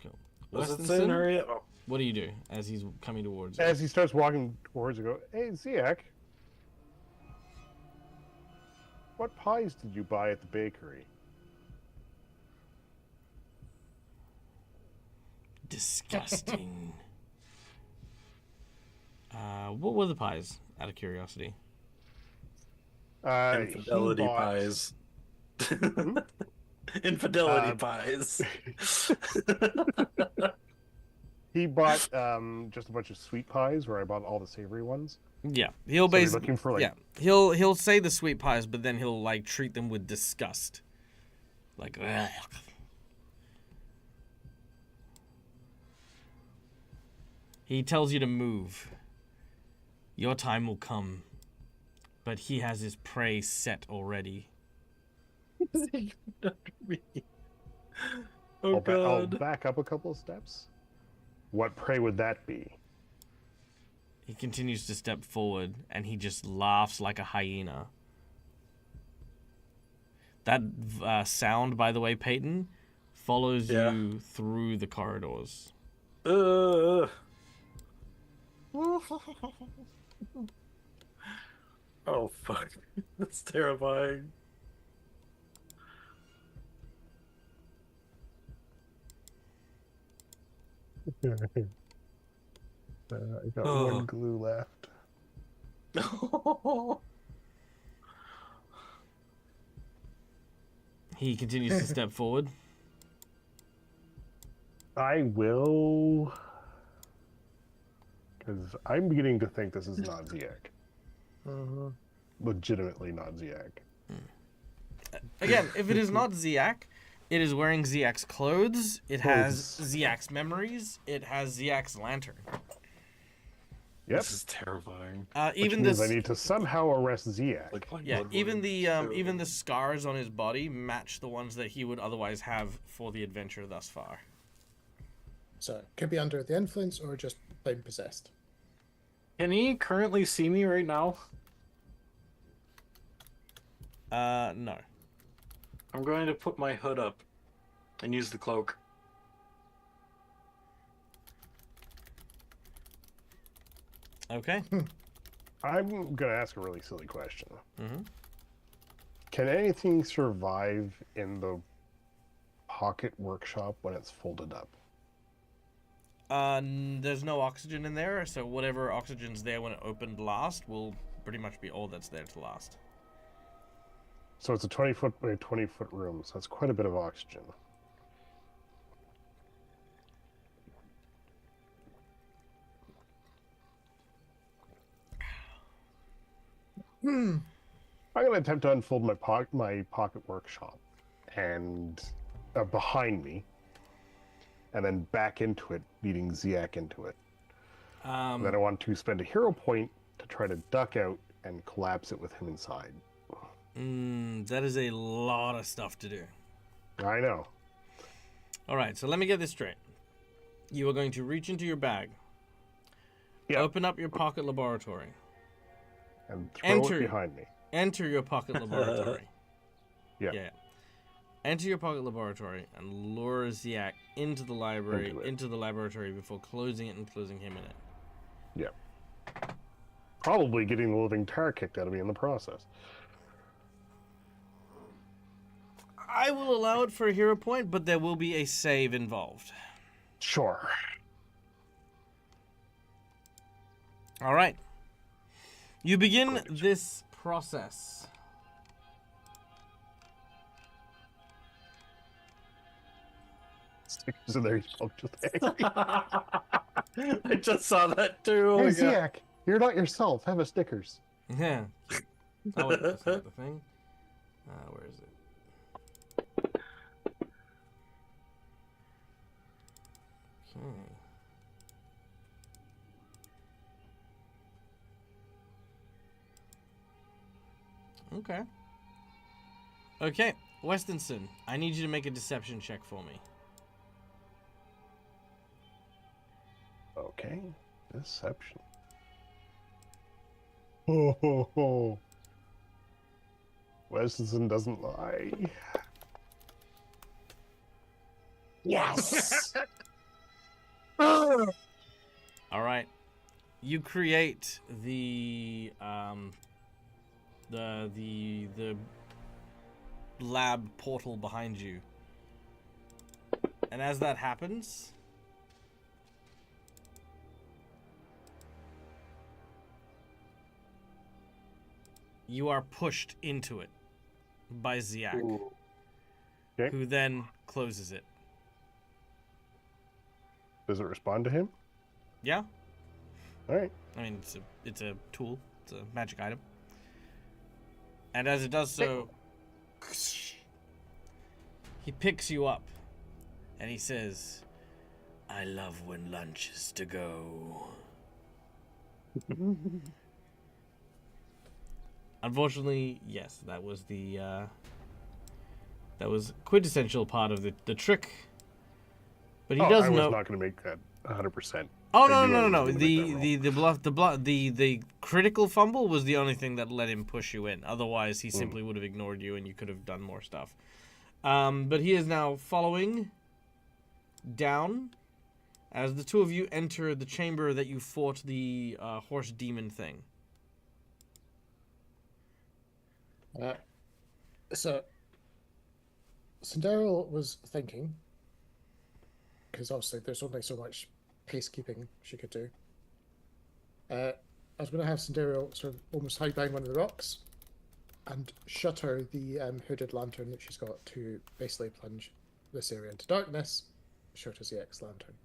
Cool. Was it Westonson, saying hurry up? Oh. what do you do as he's coming towards you? As he starts walking towards you, go, "Hey, Ziak, what pies did you buy at the bakery?" Disgusting. What were the pies, out of curiosity? Infidelity he bought- pies. Infidelity pies. He bought just a bunch of sweet pies, where I bought all the savory ones. Yeah, he'll So you're basically looking for, like- yeah he'll say the sweet pies, but then he'll like treat them with disgust, like. Ugh. He tells you to move. Your time will come, but he has his prey set already. Oh I'll god. back up a couple of steps. What prey would that be? He continues to step forward, and he just laughs like a hyena. That sound, by the way, Peyton, follows Yeah. you through the corridors. Oh fuck. That's terrifying. I got Oh. one glue left. He continues to step forward. I will Because I'm beginning to think this is not Ziak. Uh-huh. Legitimately not Ziak. Again, if it is not Ziak, it is wearing Ziak's clothes. It has Clothes. Ziak's memories. It has Ziak's lantern. Yep. This is terrifying. Even Which means this, I need to somehow arrest Ziak. Like playing yeah, Bloodborne. even the scars on his body match the ones that he would otherwise have for the adventure thus far. So it could be under the influence or just plain possessed. Can he currently see me right now? No. I'm going to put my hood up and use the cloak. Okay. I'm going to ask a really silly question. Mm-hmm. Can anything survive in the pocket workshop when it's folded up? There's no oxygen in there, so whatever oxygen's there when it opened last will pretty much be all that's there to last. So it's a 20-foot by 20-foot room, so that's quite a bit of oxygen. I'm going to attempt to unfold my pocket workshop and behind me, and then back into it, leading Ziak into it. Then I want to spend a hero point to try to duck out and collapse it with him inside. That is a lot of stuff to do. I know. All right, so let me get this straight. You are going to reach into your bag, Yep. open up your pocket laboratory, And throw Enter. it behind me. enter your pocket laboratory. Yeah. Yeah. Enter your pocket laboratory and lure Ziak into the library, Into it. into the laboratory before closing it and closing him in it. Yeah. Probably getting the living tar kicked out of me in the process. I will allow it for a hero point, but there will be a save involved. Sure. All right. You begin this process. Stickers in there, he's probably just angry. I just saw that too. Oh Hey, my God. Ziak, you're not yourself. Have a Stickers. Yeah. Oh, wait, that's not the thing. Where is it? Okay. Okay, Westonson, I need you to make a deception check for me. Okay. Deception. Ho, ho, ho. Westonson doesn't lie. Yes! All right. You create the lab portal behind you. And as that happens, you are pushed into it by Ziak, Okay. who then closes it. Does it respond to him? Yeah? All right. I mean, it's a tool. It's a magic item. And as it does so, he picks you up, and he says, "I love when lunch is to go." Unfortunately, yes, that was quintessential part of the trick. But he does I was know. not going to make that 100%. Oh I no knew no I no was no! gonna make that roll. The critical fumble was the only thing that let him push you in. Otherwise, he simply would have ignored you, and you could have done more stuff. But he is now following down as the two of you enter the chamber that you fought the horse demon thing. So, Sandero was thinking, because obviously there's only so much peacekeeping she could do. I was going to have Sandero sort of almost hide behind one of the rocks and shutter the hooded lantern that she's got to basically plunge this area into darkness, short as the X lantern.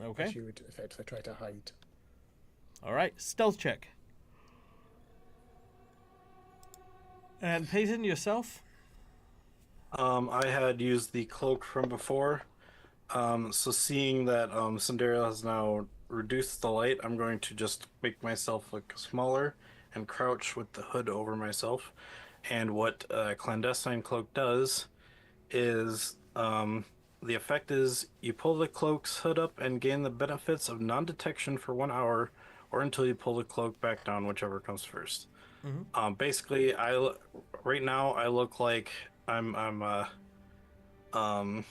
Okay. She would effectively try to hide All right, stealth check. And Peyton, yourself? I had used the cloak from before. So seeing that Cinderella has now reduced the light, I'm going to just make myself look smaller and crouch with the hood over myself. And what clandestine cloak does is the effect is you pull the cloak's hood up and gain the benefits of non-detection for 1 hour, or until you pull the cloak back down, whichever comes first. Basically, right now I look like I'm you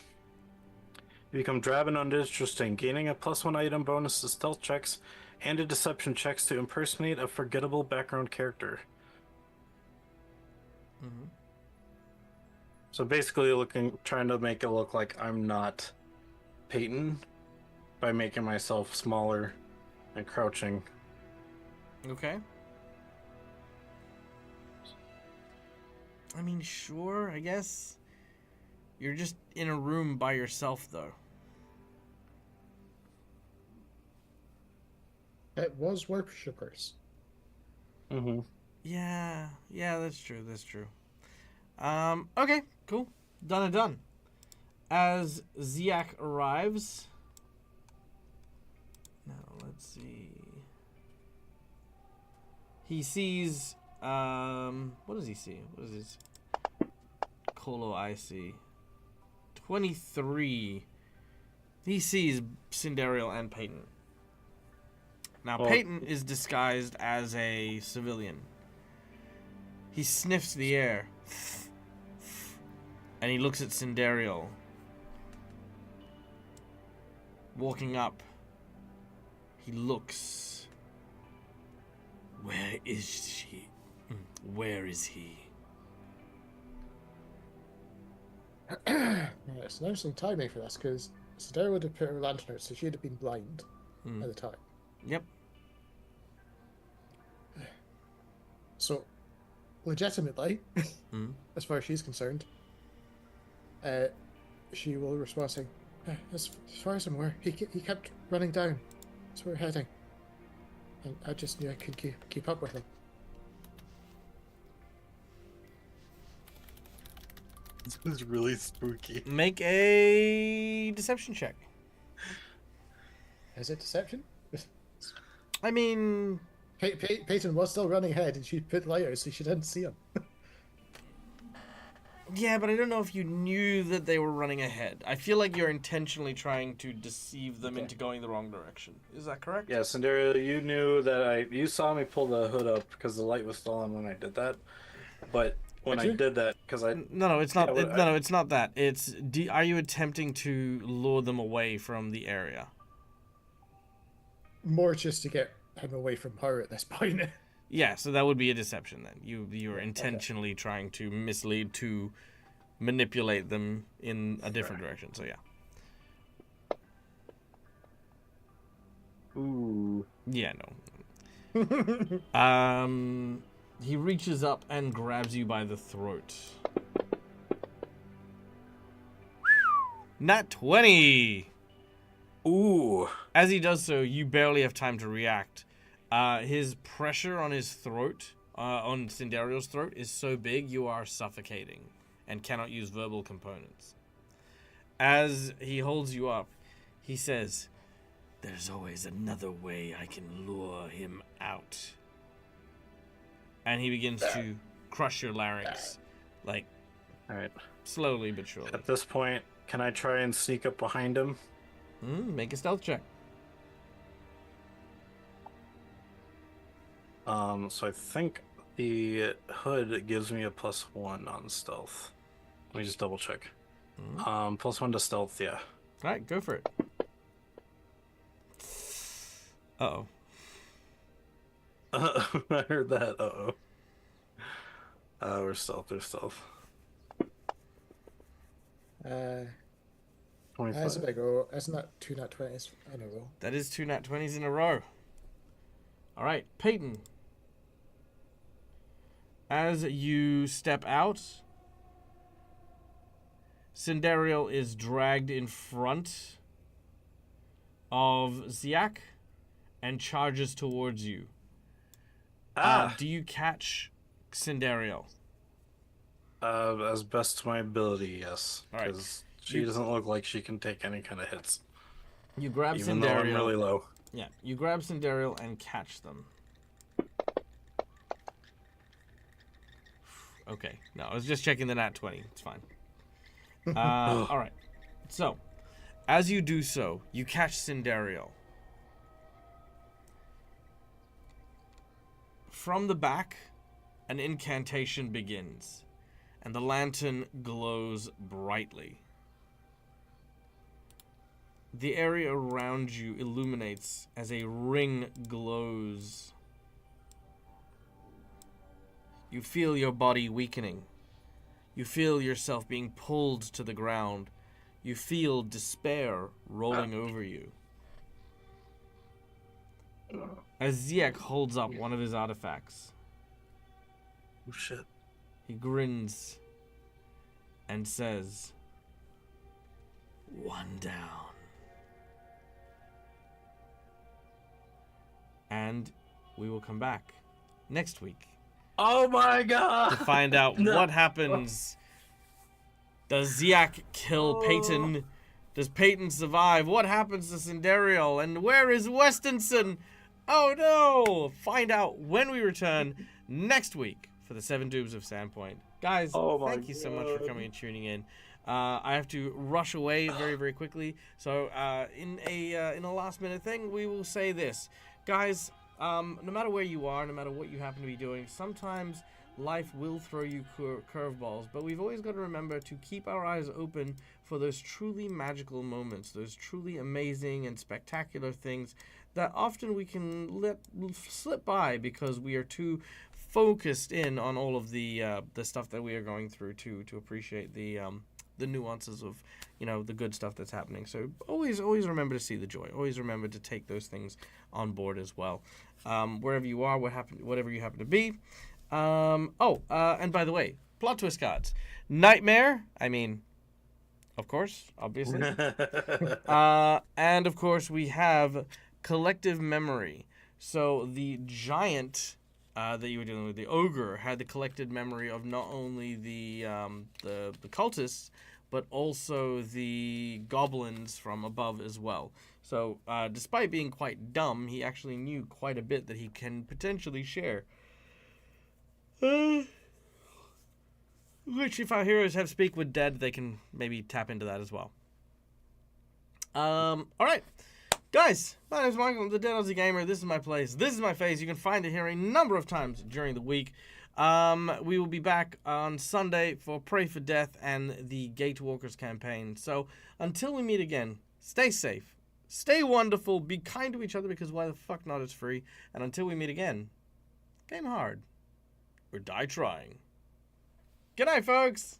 become drab and uninteresting, gaining a +1 item bonus to stealth checks and to deception checks to impersonate a forgettable background character. So basically, trying to make it look like I'm not Peyton by making myself smaller and crouching. Okay. I mean, sure, I guess. You're just in a room by yourself, though. It was worshippers. Mm-hmm. Yeah, that's true, Okay, cool. Done and done. As Ziak arrives... Now, let's see... He sees... what does he see? What is his... Colo IC? 23. He sees Cinderial and Peyton. Now, Peyton is disguised as a civilian. He sniffs the air. And he looks at Cinderial. Walking up. He looks. Where is she? Where is he? Right, it's an interesting timing for this, because Sedera would have put her lantern out, so she'd have been blind at the time. Yep. So, legitimately, as far as she's concerned, she will respond saying, as far as I'm aware, he kept running down. That's where we're heading. And I just knew I could keep up with him. This is really spooky. Make a deception check. Is it deception? I mean... Peyton was still running ahead, and she put light out, so she didn't see him. Yeah, but I don't know if you knew that they were running ahead. I feel like you're intentionally trying to deceive them into going the wrong direction. Is that correct? Yeah, Cinderella, you knew that you saw me pull the hood up because the light was still on when I did that. But when I did that, because I... No, it's not. No, it's not that. It's... Are you attempting to lure them away from the area? More just to get him away from her at this point. Yeah, so that would be a deception then. You were intentionally trying to mislead, to manipulate them in a different direction. So yeah. Ooh. Yeah, no. He reaches up and grabs you by the throat. Nat 20. Ooh. As he does so, you barely have time to react. His pressure on his throat, on Cinderial's throat, is so big you are suffocating and cannot use verbal components. As he holds you up, he says, "There's always another way I can lure him out." And he begins to crush your larynx, like, All right. slowly but surely. At this point, can I try and sneak up behind him? Make a stealth check. So I think the hood gives me a +1 on stealth. Let me just double check. +1 to stealth, yeah. All right, go for it. Uh-oh. I heard that. Uh-oh. We're stealth. 25. That's a big O. Isn't that 2 nat 20s in a row? That is 2 nat 20s in a row. All right, Peyton. As you step out, Cinderial is dragged in front of Ziak, and charges towards you. Do you catch Cinderiel? As best to my ability, yes. All right. Because she doesn't look like she can take any kind of hits. You grab even though I'm Cinderiel. really low. Yeah, you grab Cinderiel and catch them. Okay, no, I was just checking the nat 20. It's fine. All right. So, as you do so, you catch Cinderiel. From the back, an incantation begins, and the lantern glows brightly. The area around you illuminates as a ring glows. You feel your body weakening. You feel yourself being pulled to the ground. You feel despair rolling over you. As Ziek holds up one of his artifacts, Oh shit. he grins and says, "One down." And we will come back next week Oh my god! to find out No. what happens. Does Ziak kill Peyton? Does Peyton survive? What happens to Cinderiel? And where is Westonson? Oh no! Find out when we return next week for the 7 Dooms of Sandpoint. Guys, Oh my thank you so much for God. coming and tuning in. I have to rush away very, very quickly. So in a last minute thing, we will say this. Guys, no matter where you are, no matter what you happen to be doing, sometimes life will throw you curveballs, but we've always got to remember to keep our eyes open for those truly magical moments, those truly amazing and spectacular things that often we can let slip by because we are too focused in on all of the stuff that we are going through to appreciate the nuances of, you know, the good stuff that's happening. So always remember to see the joy. Always remember to take those things on board as well. Wherever you are, whatever you happen to be. And by the way, plot twist cards. Nightmare, I mean, of course, obviously. And of course, we have collective memory. So the giant that you were dealing with, the ogre, had the collected memory of not only the cultists, but also the goblins from above as well. So despite being quite dumb, he actually knew quite a bit that he can potentially share. Which, if our heroes have speak with dead, they can maybe tap into that as well. All right. Guys, my name is Michael. I'm the Dead Aussie Gamer. This is my place. This is my face. You can find it here a number of times during the week. We will be back on Sunday for Pray for Death and the Gatewalkers campaign. So until we meet again, stay safe, stay wonderful, be kind to each other because why the fuck not? It's free. And until we meet again, game hard or die trying. Good night, folks.